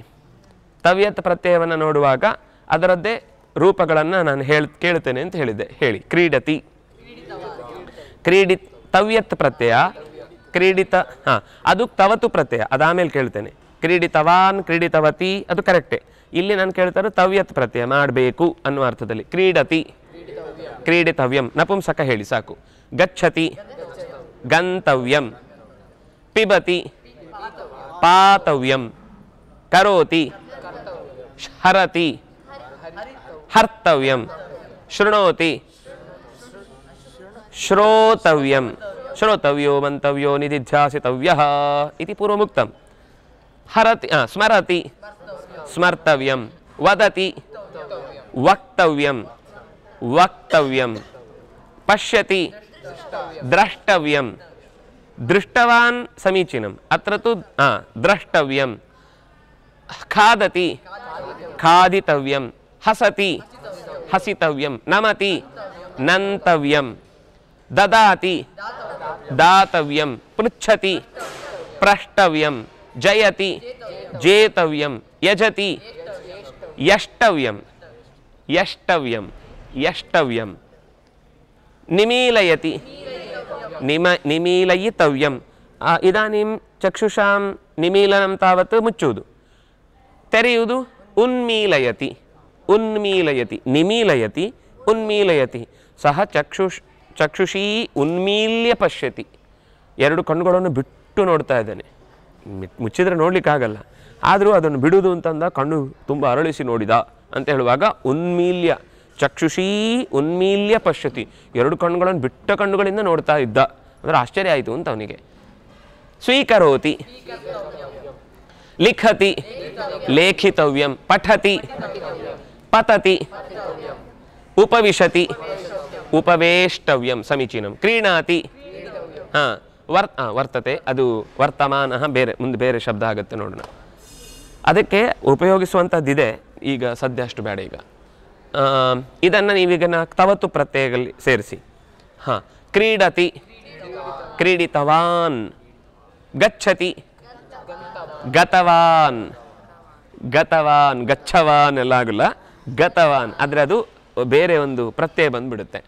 ತವ್ಯತ್ ಪ್ರತ್ಯಯವನ್ನು ನೋಡುವಾಗ ಅದರದ್ದೇ ರೂಪಗಳನ್ನು ನಾನು ಕೇಳ್ತೇನೆ ಅಂತ ಹೇಳಿದ್ದೆ, ಹೇಳಿ। ಕ್ರೀಡತಿ, ತವ್ಯತ್ ಪ್ರತ್ಯಯ, ಕ್ರೀಡಿತ, ಅದು ತವತು ಪ್ರತ್ಯಯ, ಅದಾಮೇಲೆ ಕೇಳ್ತೇನೆ। ಕ್ರೀಡಿತವಾನ್ ಕ್ರೀಡಿತವತಿ ಅದು ಕರೆಕ್ಟೇ. ಇಲ್ಲಿ ನಾನು ಕೇಳ್ತಾರೆ ತವ್ಯತ್ ಪ್ರತ್ಯಯ ಮಾಡಬೇಕು ಅನ್ನುವ ಅರ್ಥದಲ್ಲಿ. ಕ್ರೀಡತಿ ಕ್ರೀಡಿತವ್ಯಂ ನಪುಂಸಕ ಹೇಳಿ ಸಾಕು. ಗಚ್ಚತಿ ಗಂತವ್ಯಂ. ಪಿಬತಿ ಪಾತವ್ಯಂ. ಕರೋತಿ ಹರತಿ ಹರ್ತವ್ಯಂ. ಶೃಣೋತಿ ಶ್ರೋತವ್ಯಂ. ಶ್ರೋತವ್ಯೋ ಮಂತವ್ಯೋ ನಿಧಿಧ್ಯಾಸಿತವ್ಯಃ ಇತಿ ಪೂರ್ವಮುಕ್ತಂ. ಹರತಿ ಸ್ಮರತಿ ಸ್ಮರ್ತವ್ಯಂ. ವದತಿ ವಕ್ತವ್ಯಂ ವಕ್ತವ್ಯಂ. ಪಶ್ಯತಿ ದ್ರಷ್ಟವ್ಯಂ. ದೃಷ್ಟವಾನ್ ಸಮೀಚೀನಂ ಅತ್ರ ತು ದ್ರಷ್ಟವ್ಯಂ. ಖಾದತಿ ಖಾದಿತವ್ಯಂ. ಹಸತಿ ಹಸಿತವ್ಯಂ. ನಮತಿ ನಂತವ್ಯಂ. ದದಾತಿ दातव्यं. पृच्छति प्रष्टव्यं. जयति जेतव्यं. यजति यष्टव्यं यष्टव्यं यष्टव्यं. निमीलयति निमीलयितव्यं. इदानीं चक्षुषां निमीलनं तावत् मुच्चुवुदु. तेरेयुवुदु उन्मीलयति उन्मीलयति. निमीलयति उन्मीलयति. सः ಚಕ್ಷುಷಿ ಉನ್ಮೀಲ್ಯ ಪಶ್ಯತಿ. ಎರಡು ಕಣ್ಣುಗಳನ್ನು ಬಿಟ್ಟು ನೋಡ್ತಾ ಇದ್ದಾನೆ. ಮುಚ್ಚಿದ್ರೆ ನೋಡ್ಲಿಕ್ಕಾಗಲ್ಲ, ಆದರೂ ಅದನ್ನು ಬಿಡುವುದು ಅಂತಂದ ಕಣ್ಣು ತುಂಬ ಅರಳಿಸಿ ನೋಡಿದ ಅಂತ ಹೇಳುವಾಗ ಉನ್ಮೀಲ್ಯ. ಚಕ್ಷುಷಿ ಉನ್ಮೀಲ್ಯ ಪಶ್ಯತಿ. ಎರಡು ಕಣ್ಣುಗಳನ್ನು ಬಿಟ್ಟ ಕಣ್ಣುಗಳಿಂದ ನೋಡ್ತಾ ಇದ್ದ ಅಂದರೆ ಆಶ್ಚರ್ಯ ಆಯಿತು ಅಂತ ಅವನಿಗೆ. ಸ್ವೀಕರೋತಿ ಲಿಖತಿ ಲೇಖಿತವ್ಯಂ. ಪಠತಿ ಪತತಿ. ಉಪವಿಶತಿ ಉಪವೇಷ್ಟವ್ಯಂ ಸಮೀಚೀನಂ. ಕ್ರೀಣಾತಿ ವರ್ತತೆ ಅದು ವರ್ತಮಾನ ಬೇರೆ, ಮುಂದೆ ಬೇರೆ ಶಬ್ದ ಆಗುತ್ತೆ ನೋಡೋಣ. ಅದಕ್ಕೆ ಉಪಯೋಗಿಸುವಂಥದ್ದಿದೆ, ಈಗ ಸದ್ಯ ಅಷ್ಟು ಬೇಡ. ಈಗ ಇದನ್ನು ನೀವೀಗ ತವತ್ತು ಪ್ರತ್ಯಯಗಳಲ್ಲಿ ಸೇರಿಸಿ. ಕ್ರೀಡತಿ ಕ್ರೀಡಿತವಾನ್. ಗಚ್ಚತಿ ಗತವಾನ್ ಗತವಾನ್. ಗಚ್ಚವಾನ್ ಎಲ್ಲ ಆಗಲ್ಲ, ಗತವಾನ್ ಆದರೆ ಅದು ಬೇರೆ ಒಂದು ಪ್ರತ್ಯಯ ಬಂದ್ಬಿಡುತ್ತೆ.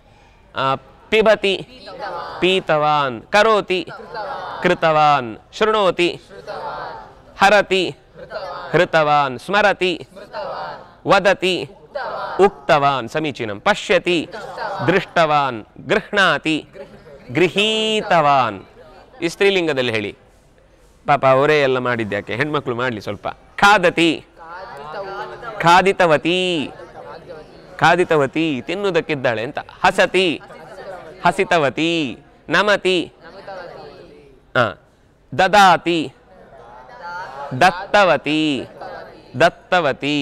ಪಿಬತಿ ಪೀತವಾನ್. ಕರೋತಿ ಕೃತವಾನ್. ಶೃಣೋತಿ ಹರತಿ ಹೃತವಾನ್. ಸ್ಮರತಿ ವದತಿ ಉಕ್ತವಾನ್ ಸಮೀಚೀನಂ. ಪಶ್ಯತಿ ದೃಷ್ಟವಾನ್. ಗೃಹ್ಣಾತಿ ಗೃಹೀತವಾನ್. ಈ ಸ್ತ್ರೀಲಿಂಗದಲ್ಲಿ ಹೇಳಿ, ಪಾಪ ಅವರೇ ಎಲ್ಲ ಮಾಡಿದ್ಯಾಕೆ, ಹೆಣ್ಮಕ್ಳು ಮಾಡಲಿ ಸ್ವಲ್ಪ. ಖಾದತಿ ಖಾದಿತವತಿ ಖಾದಿತವತಿ ತಿನ್ನುವುದಕ್ಕಿದ್ದಾಳೆ ಅಂತ. ಹಸತಿ ಹಸಿತವತಿ. ನಮತಿ ದದಾತಿ ದತ್ತವತಿ ದತ್ತವತಿ.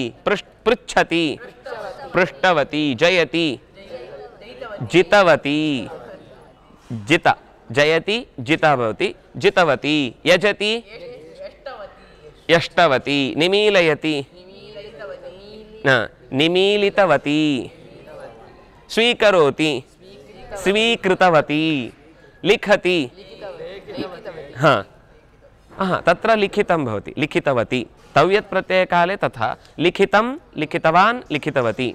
ಪೃಚ್ಛತಿ ಪೃಷ್ಟವತಿ. ಜಯತಿ ಜಿತವತಿ ಜಿತ. ಜಯತಿ ಜಿತ ಭವತಿ ಜಿತವತಿ. ಯಜತಿ ಯಷ್ಟವತಿ. ನಿಮೀಲಯತಿ ನಿಮೀಲಿತವತಿ. ಸ್ವೀಕರೋತಿ ಸ್ವೀಕೃತವತಿ. ಲಿಖತಿ तत्र लिखितं भवति. लिखितवती तव्यत् प्रत्ययकाले तथा लिखितं लिखितवान् लिखितवती.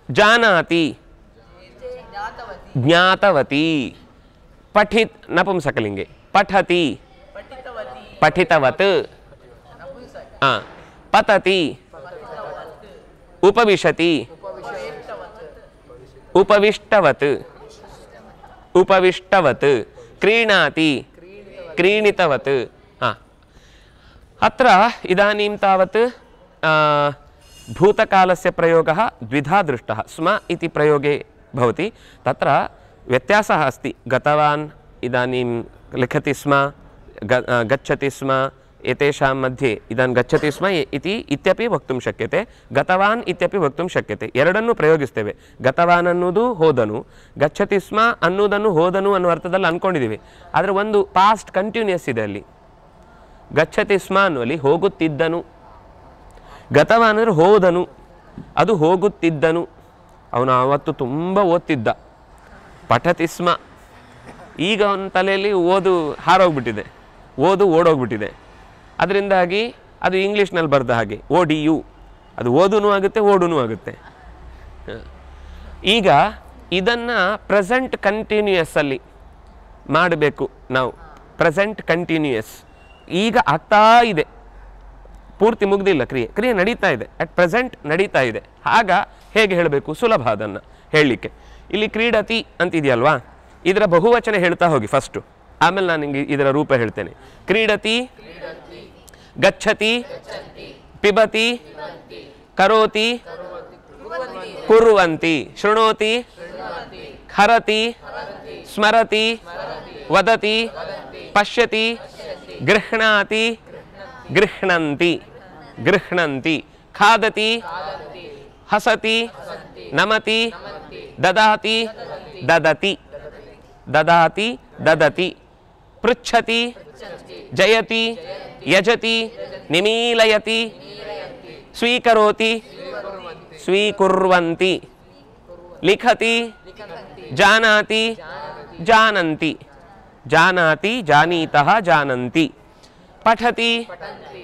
जानाति ज्ञातवती. पठित नपुंसकलिंगे. पठति पठितवत्. पतति उपविशति उपविष्टवत् उपविष्टवत्. क्रीणाति क्रीणितवत्. अत्र इदानीं तावत् भूतकालस्य प्रयोगः द्विधा दृष्टः. स्म इति प्रयोगे भवति, तत्र व्यत्यासः अस्ति. गतवान् इदानीं लिखति स्म, गच्छति स्म, एतेषां मध्ये इदानीं गच्छति स्म इति इत्यपि वक्तुं शक्यते, गतवान् इत्यपि वक्तुं शक्यते. ಎರಡನ್ನೂ ಪ್ರಯೋಗಿಸ್ತೇವೆ. ಗತವಾನ್ ಅನ್ನೋದು ಹೋದನು, ಗಚ್ಚತಿ ಸ್ಮ ಅನ್ನೋದನ್ನು ಹೋದನು ಅನ್ನೋ ಅರ್ಥದಲ್ಲಿ ಅಂದ್ಕೊಂಡಿದ್ದೀವಿ. ಆದರೆ ಒಂದು ಪಾಸ್ಟ್ ಕಂಟಿನ್ಯೂಸ್ ಇದೆ ಅಲ್ಲಿ. ಗಚ್ಚತಿ ಸ್ಮ ಅನ್ನುವಲ್ಲಿ ಹೋಗುತ್ತಿದ್ದನು. ಗತವಾನ್ ಅಂದರೆ ಹೋದನು, ಅದು ಹೋಗುತ್ತಿದ್ದನು. ಅವನು ಆವತ್ತು ತುಂಬ ಓದ್ತಿದ್ದ. ಪಠತಿ ಸ್ಮ, ಈಗ ಅವನ ತಲೆಯಲ್ಲಿ ಓದು ಹಾರೋಗ್ಬಿಟ್ಟಿದೆ, ಓದು ಓಡೋಗ್ಬಿಟ್ಟಿದೆ. ಅದರಿಂದಾಗಿ ಅದು ಇಂಗ್ಲೀಷ್ನಲ್ಲಿ ಬರೆದ ಹಾಗೆ ODU, ಅದು ಓದೂ ಆಗುತ್ತೆ ಓಡೂ ಆಗುತ್ತೆ. ಈಗ ಇದನ್ನು ಪ್ರೆಸೆಂಟ್ ಕಂಟಿನ್ಯೂಯಸ್ಸಲ್ಲಿ ಮಾಡಬೇಕು ನಾವು. ಪ್ರೆಸೆಂಟ್ ಕಂಟಿನ್ಯೂಯಸ್ ಈಗ ಆಗ್ತಾ ಇದೆ. ಪೂರ್ತಿ ಮುಗ್ದಿಲ್ಲ, ಕ್ರಿಯೆ ನಡೀತಾ ಇದೆ, ಅಟ್ ಪ್ರೆಸೆಂಟ್ ನಡೀತಾ ಇದೆ. ಆಗ ಹೇಗೆ ಹೇಳಬೇಕು, ಸುಲಭ ಅದನ್ನು ಹೇಳಲಿಕ್ಕೆ. ಇಲ್ಲಿ ಕ್ರೀಡತಿ ಅಂತಿದೆಯಲ್ವಾ, ಇದರ ಬಹುವಚನ ಹೇಳ್ತಾ ಹೋಗಿ ಫಸ್ಟು, ಆಮೇಲೆ ನಾನು ನಿಮಗೆ ಇದರ ರೂಪ ಹೇಳ್ತೇನೆ. ಕ್ರೀಡತಿ, ಗಚ್ಚತಿ, ಪಿಬತಿ, ಕರೋತಿ, ಕುರ್ವಂತಿ, ಶೃಣೋತಿ, ಹರತಿ, ಸ್ಮರತಿ, ವದತಿ, ಪಶ್ಯತಿ, ಗೃಹ್ಣಾತಿ, ಗೃಹ್ಣಂತಿ, ಗೃಹ್ಣಂತಿ, ಖಾದತಿ, ಹಸತಿ, ನಮತಿ, ದದಾತಿ, ದದತಿ, ದದಾತಿ, ದದತಿ, ಪೃಚ್ಛತಿ, ಜಯತಿ, ಯಜತಿ, ನಿಮೀಲಯತಿ, ಸ್ವೀಕರೋತಿ, ಸ್ವೀಕುರ್ವಂತಿ, ಲಿಖತಿ, ಜಾನಾತಿ, ಜಾನಂತಿ, ಜಾನಾತಿ, ಜಾನೀತಃ, ಜಾನಂತಿ, ಪಠತಿ,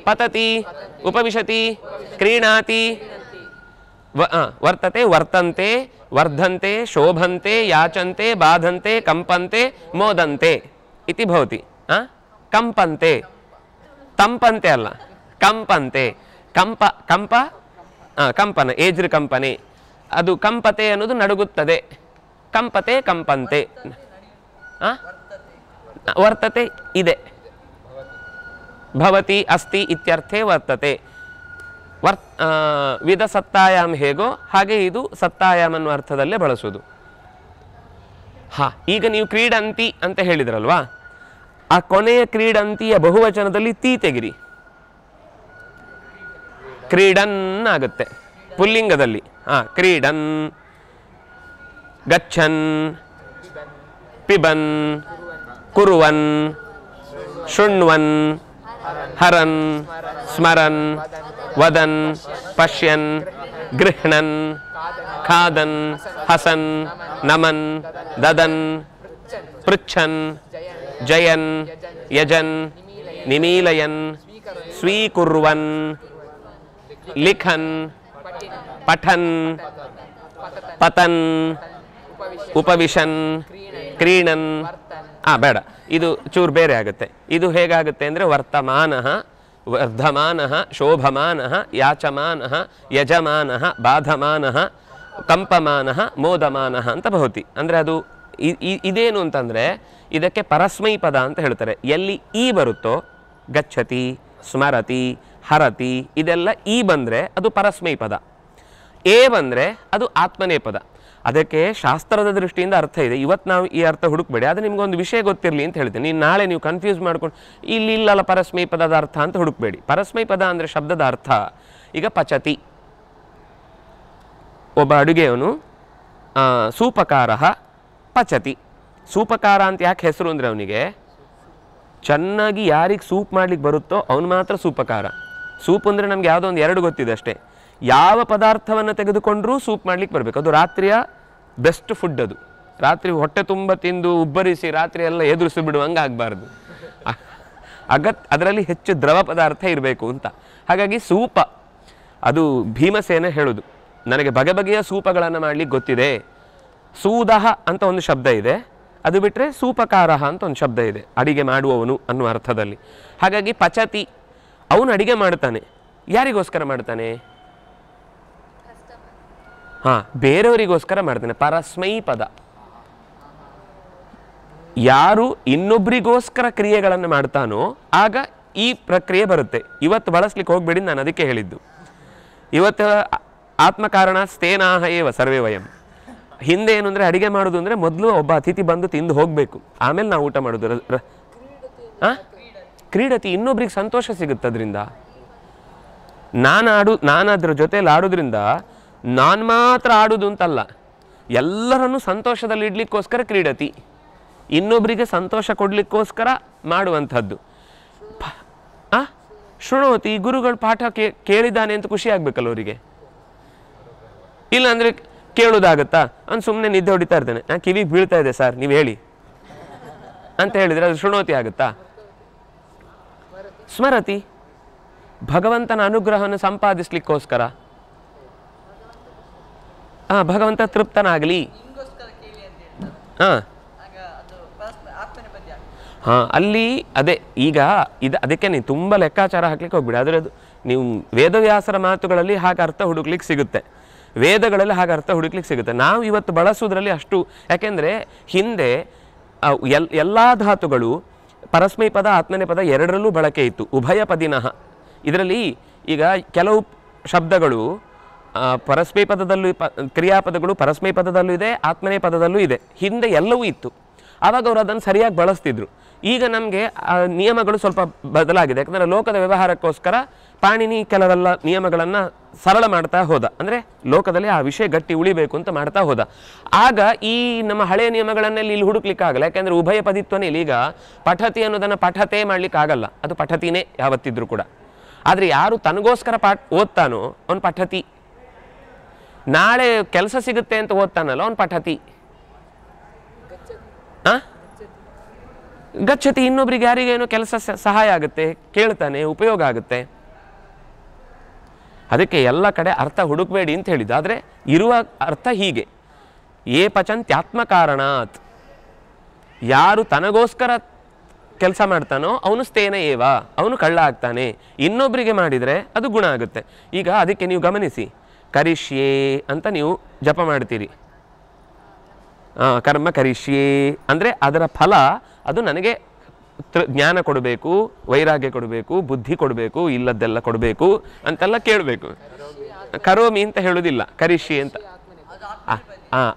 ಪತತಿ, ಉಪವಿಶತಿ, ಕ್ರೀಣಾತಿ, ವರ್ತತೆ, ವರ್ತಂತೆ, ವರ್ಧಂತೆ, ಶೋಭಂತೆ, ಯಾಚಂತೆ, ಬಾಧಂತೆ, ಕಂಪಂತೆ, ಮೋದಂತೆ ಇತಿ ಭವತಿ. ಕಂಪಂತೆ, ತಂಪಂತೆ ಅಲ್ಲ, ಕಂಪಂತೆ, ಕಂಪ ಕಂಪ ಕಂಪನ, ಏಜ್ರ ಕಂಪನೆ, ಅದು ಕಂಪತೆ ಅನ್ನೋದು ನಡುಗುತ್ತದೆ, ಕಂಪತೆ, ಕಂಪಂತೆ. ವರ್ತತೆ ಇದೆ, ಭವತಿ, ಅಸ್ತಿ ಇತ್ಯರ್ಥೇ ವರ್ತತೆ. ವಿಧ ಸತ್ತಾಯಾಮ್ ಹೇಗೋ ಹಾಗೆ ಇದು ಸತ್ತಾಯಾಮ್ ಅನ್ನೋ ಅರ್ಥದಲ್ಲೇ ಬಳಸೋದು. ಈಗ ನೀವು ಕ್ರೀಡಂತಿ ಅಂತ ಹೇಳಿದ್ರಲ್ವಾ, ಆ ಕೊನೆಯ ಕ್ರೀಡಂತಿಯ ಬಹುವಚನದಲ್ಲಿ ತೀ ತೆಗಿರಿ, ಕ್ರೀಡನ್ ಆಗುತ್ತೆ ಪುಲ್ಲಿಂಗದಲ್ಲಿ. ಕ್ರೀಡನ್, ಗಚ್ಚನ್, ಪಿಬನ್, ಕುರುವನ್, ಶೃಣ್ವನ್, ಹರನ್, ಸ್ಮರನ್, ವದನ್, ಪಶ್ಯನ್, ಗೃಹ್ಣನ್, ಖಾದನ್, ಹಸನ್, ನಮನ್, ದದನ್, ಪೃಚ್ಛನ್, ಜಯನ್, ಯಜನ್, ನಿಮೀಲಯನ್, ಸ್ವೀಕುರ್ವನ್, ಲಿಖನ್, ಪಠನ್, ಪತನ್, ಉಪವಿಶನ್, ಕ್ರೀಣನ್. ಬೇಡ, ಇದು ಚೂರು ಬೇರೆ ಆಗುತ್ತೆ. ಇದು ಹೇಗಾಗುತ್ತೆ ಅಂದರೆ ವರ್ತಮಾನ, ವರ್ಧಮಾನ, ಶೋಭಮಾನ, ಯಾಚಮಾನ, ಯಜಮಾನ, ಬಾಧಮಾನ, ಕಂಪಮಾನ, ಮೋದಮಾನ ಅಂತ ಭವತಿ. ಅಂದರೆ ಅದು ಇದೇನು ಅಂತಂದರೆ ಇದಕ್ಕೆ ಪರಸ್ಮೈ ಪದ ಅಂತ ಹೇಳ್ತಾರೆ. ಎಲ್ಲಿ ಈ ಬರುತ್ತೋ, ಗಚ್ಚತಿ, ಸ್ಮರತಿ, ಹರತಿ, ಇದೆಲ್ಲ ಈ ಬಂದರೆ ಅದು ಪರಸ್ಮೈ ಪದ, ಏ ಬಂದರೆ ಅದು ಆತ್ಮನೇ ಪದ. ಅದಕ್ಕೆ ಶಾಸ್ತ್ರದ ದೃಷ್ಟಿಯಿಂದ ಅರ್ಥ ಇದೆ. ಇವತ್ತು ನಾವು ಈ ಅರ್ಥ ಹುಡುಕ್ಬೇಡಿ, ಅದು ನಿಮ್ಗೊಂದು ವಿಷಯ ಗೊತ್ತಿರಲಿ ಅಂತ ಹೇಳ್ತೀನಿ. ನೀನು ನಾಳೆ ನೀವು ಕನ್ಫ್ಯೂಸ್ ಮಾಡ್ಕೊಂಡು ಇಲ್ಲಲ್ಲ ಪರಸ್ಮೈ ಪದದ ಅರ್ಥ ಅಂತ ಹುಡುಕ್ಬೇಡಿ. ಪರಸ್ಮೈ ಪದ ಅಂದರೆ ಶಬ್ದದ ಅರ್ಥ. ಈಗ ಪಚತಿ, ಒಬ್ಬ ಅಡುಗೆಯವನು ಸೂಪಕಾರ ಪಚತಿ. ಸೂಪಕಾರ ಅಂತ ಯಾಕೆ ಹೆಸರು ಅಂದರೆ ಅವನಿಗೆ ಚೆನ್ನಾಗಿ ಯಾರಿಗೆ ಸೂಪ್ ಮಾಡ್ಲಿಕ್ಕೆ ಬರುತ್ತೋ ಅವನು ಮಾತ್ರ ಸೂಪಕಾರ. ಸೂಪ್ ಅಂದರೆ ನಮ್ಗೆ ಯಾವುದೋ ಒಂದು ಎರಡು ಗೊತ್ತಿದೆ ಅಷ್ಟೇ. ಯಾವ ಪದಾರ್ಥವನ್ನು ತೆಗೆದುಕೊಂಡ್ರೂ ಸೂಪ್ ಮಾಡ್ಲಿಕ್ಕೆ ಬರಬೇಕು. ಅದು ರಾತ್ರಿಯ ಬೆಸ್ಟ್ ಫುಡ್. ಅದು ರಾತ್ರಿ ಹೊಟ್ಟೆ ತುಂಬ ತಿಂದು ಉಬ್ಬರಿಸಿ ರಾತ್ರಿ ಎಲ್ಲ ಎದುರಿಸಿ ಬಿಡುವಂಗೆ ಆಗಬಾರ್ದು. ಅದರಲ್ಲಿ ಹೆಚ್ಚು ದ್ರವ ಪದಾರ್ಥ ಇರಬೇಕು ಅಂತ. ಹಾಗಾಗಿ ಸೂಪ, ಅದು ಭೀಮಸೇನ ಹೇಳೋದು, ನನಗೆ ಬಗೆ ಬಗೆಯ ಸೂಪಗಳನ್ನು ಮಾಡಲಿಕ್ಕೆ ಗೊತ್ತಿದೆ. ಸೂದಹ ಅಂತ ಒಂದು ಶಬ್ದ ಇದೆ, ಅದು ಬಿಟ್ಟರೆ ಸೂಪಕಾರಹ ಅಂತ ಒಂದು ಶಬ್ದ ಇದೆ, ಅಡಿಗೆ ಮಾಡುವವನು ಅನ್ನುವ ಅರ್ಥದಲ್ಲಿ. ಹಾಗಾಗಿ ಪಚತಿ, ಅವನು ಅಡಿಗೆ ಮಾಡ್ತಾನೆ. ಯಾರಿಗೋಸ್ಕರ ಮಾಡ್ತಾನೆ? ಬೇರೆಯವರಿಗೋಸ್ಕರ ಮಾಡ್ತಾನೆ. ಪರಸ್ಮೈ ಪದ. ಯಾರು ಇನ್ನೊಬ್ಬರಿಗೋಸ್ಕರ ಕ್ರಿಯೆಗಳನ್ನು ಮಾಡ್ತಾನೋ ಆಗ ಈ ಪ್ರಕ್ರಿಯೆ ಬರುತ್ತೆ. ಇವತ್ತು ಬಳಸ್ಲಿಕ್ಕೆ ಹೋಗ್ಬೇಡಿ, ನಾನು ಅದಕ್ಕೆ ಹೇಳಿದ್ದು. ಇವತ್ತು ಆತ್ಮಕಾರಣ ಸ್ಥೇನಾಹ ಏವ ಸರ್ವೇ ವಯಂ. ಹಿಂದೆ ಏನು ಅಂದರೆ ಅಡಿಗೆ ಮಾಡೋದು ಅಂದರೆ ಮೊದಲು ಒಬ್ಬ ಅತಿಥಿ ಬಂದು ತಿಂದು ಹೋಗಬೇಕು, ಆಮೇಲೆ ನಾವು ಊಟ ಮಾಡೋದು. ಕ್ರೀಡತಿ, ಇನ್ನೊಬ್ರಿಗೆ ಸಂತೋಷ ಸಿಗುತ್ತೆ ಅದರಿಂದ. ನಾನು ಅದ್ರ ಜೊತೆಯಲ್ಲಿ ಆಡೋದ್ರಿಂದ ನಾನು ಮಾತ್ರ ಆಡೋದು ಅಂತಲ್ಲ, ಎಲ್ಲರನ್ನೂ ಸಂತೋಷದಲ್ಲಿ ಇಡ್ಲಿಕ್ಕೋಸ್ಕರ ಕ್ರೀಡತಿ, ಇನ್ನೊಬ್ಬರಿಗೆ ಸಂತೋಷ ಕೊಡಲಿಕ್ಕೋಸ್ಕರ ಮಾಡುವಂಥದ್ದು. ಶೃಣೋತಿ, ಗುರುಗಳು ಪಾಠ ಕೇಳಿದ್ದಾನೆ ಅಂತ ಖುಷಿ ಆಗ್ಬೇಕಲ್ಲ ಅವರಿಗೆ. ಇಲ್ಲಾಂದರೆ ಕೇಳೋದಾಗತ್ತಾ? ಅವ್ನು ಸುಮ್ಮನೆ ನಿದ್ದೆ ಹೊಡಿತಾ ಇರ್ತಾನೆ, ನಾನು ಕಿವಿಗೆ ಬೀಳ್ತಾ ಇದೆ ಸರ್ ನೀವು ಹೇಳಿ ಅಂತ ಹೇಳಿದರೆ ಅದು ಶೃಣೋತಿ ಆಗುತ್ತಾ? ಸ್ಮರತಿ, ಭಗವಂತನ ಅನುಗ್ರಹವನ್ನು ಸಂಪಾದಿಸ್ಲಿಕ್ಕೋಸ್ಕರ, ಭಗವಂತ ತೃಪ್ತನಾಗಲಿ. ಅಲ್ಲಿ ಅದೇ ಈಗ ಅದಕ್ಕೆ ನೀವು ತುಂಬ ಲೆಕ್ಕಾಚಾರ ಹಾಕ್ಲಿಕ್ಕೆ ಹೋಗ್ಬಿಡಿ. ಅದರದ್ದು ನೀವು ವೇದವ್ಯಾಸರ ಮಾತುಗಳಲ್ಲಿ ಹಾಗೆ ಅರ್ಥ ಹುಡುಕ್ಲಿಕ್ಕೆ ಸಿಗುತ್ತೆ, ವೇದಗಳಲ್ಲಿ ಹಾಗೆ ಅರ್ಥ ಹುಡುಕ್ಲಿಕ್ಕೆ ಸಿಗುತ್ತೆ. ನಾವು ಇವತ್ತು ಬಳಸೋದ್ರಲ್ಲಿ ಅಷ್ಟು, ಯಾಕೆಂದರೆ ಹಿಂದೆ ಎಲ್ಲ ಧಾತುಗಳು ಪರಸ್ಮೈ ಪದ ಆತ್ಮನೆ ಪದ ಎರಡರಲ್ಲೂ ಬಳಕೆ ಇತ್ತು. ಉಭಯ ಪದಿನಃ. ಇದರಲ್ಲಿ ಈಗ ಕೆಲವು ಶಬ್ದಗಳು ಪರಸ್ಮೈ ಪದದಲ್ಲೂ ಕ್ರಿಯಾಪದಗಳು ಪರಸ್ಮೈ ಪದದಲ್ಲೂ ಇದೆ, ಆತ್ಮನೇ ಪದದಲ್ಲೂ ಇದೆ. ಹಿಂದೆ ಎಲ್ಲವೂ ಇತ್ತು, ಆವಾಗ ಅವರು ಅದನ್ನು ಸರಿಯಾಗಿ ಬಳಸ್ತಿದ್ರು. ಈಗ ನಮಗೆ ನಿಯಮಗಳು ಸ್ವಲ್ಪ ಬದಲಾಗಿದೆ, ಯಾಕಂದರೆ ಲೋಕದ ವ್ಯವಹಾರಕ್ಕೋಸ್ಕರ ಪಾಣಿನಿ ಕೆಲವೆಲ್ಲ ನಿಯಮಗಳನ್ನು ಸರಳ ಮಾಡ್ತಾ ಹೋದ, ಅಂದರೆ ಲೋಕದಲ್ಲಿ ಆ ವಿಷಯ ಗಟ್ಟಿ ಉಳಿಬೇಕು ಅಂತ ಮಾಡ್ತಾ ಹೋದ. ಆಗ ಈ ನಮ್ಮ ಹಳೆಯ ನಿಯಮಗಳನ್ನೆಲ್ಲಿ ಇಲ್ಲಿ ಹುಡುಕ್ಲಿಕ್ಕಾಗಲ್ಲ, ಯಾಕೆಂದರೆ ಉಭಯ ಪದಿತ್ವನೇ ಇಲ್ಲಿ. ಈಗ ಪಠತಿ ಅನ್ನೋದನ್ನು ಪಠತೆ ಮಾಡಲಿಕ್ಕಾಗಲ್ಲ, ಅದು ಪಠತಿನೇ ಯಾವತ್ತಿದ್ರೂ ಕೂಡ. ಆದರೆ ಯಾರು ತನಗೋಸ್ಕರ ಓದ್ತಾನೋ ಅವನು ಪಠತಿ, ನಾಳೆ ಕೆಲಸ ಸಿಗುತ್ತೆ ಅಂತ ಓದ್ತಾನಲ್ಲ ಅವನು ಪಠತಿ. ಗಚ್ಚತಿ, ಇನ್ನೊಬ್ರಿಗೆ ಯಾರಿಗೇನೋ ಕೆಲಸ ಸಹಾಯ ಆಗುತ್ತೆ, ಕೇಳ್ತಾನೆ, ಉಪಯೋಗ ಆಗುತ್ತೆ. ಅದಕ್ಕೆ ಎಲ್ಲ ಕಡೆ ಅರ್ಥ ಹುಡುಕಬೇಡಿ ಅಂತ ಹೇಳಿದ್ದು. ಆದರೆ ಇರುವ ಅರ್ಥ ಹೀಗೆ, ಏ ಪಚಂತ್ಯಾತ್ಮ ಕಾರಣಾತ್, ಯಾರು ತನಗೋಸ್ಕರ ಕೆಲಸ ಮಾಡ್ತಾನೋ ಅವನು ಸ್ಥೇನ ಏವ, ಅವನು ಕಳ್ಳ ಆಗ್ತಾನೆ. ಇನ್ನೊಬ್ಬರಿಗೆ ಮಾಡಿದರೆ ಅದು ಗುಣ ಆಗುತ್ತೆ. ಈಗ ಅದಕ್ಕೆ ನೀವು ಗಮನಿಸಿ, ಕರಿಷ್ಯೇ ಅಂತ ನೀವು ಜಪ ಮಾಡ್ತೀರಿ, ಕರ್ಮ ಕರಿಷ್ಯೇ ಅಂದರೆ ಅದರ ಫಲ ಅದು ನನಗೆ ಜ್ಞಾನ ಕೊಡಬೇಕು, ವೈರಾಗ್ಯ ಕೊಡಬೇಕು, ಬುದ್ಧಿ ಕೊಡಬೇಕು, ಇಲ್ಲದ್ದೆಲ್ಲ ಕೊಡಬೇಕು ಅಂತೆಲ್ಲ ಕೇಳಬೇಕು. ಕರೋಮಿ ಅಂತ ಹೇಳೋದಿಲ್ಲ, ಕರಿಷ್ಯೆ ಅಂತ.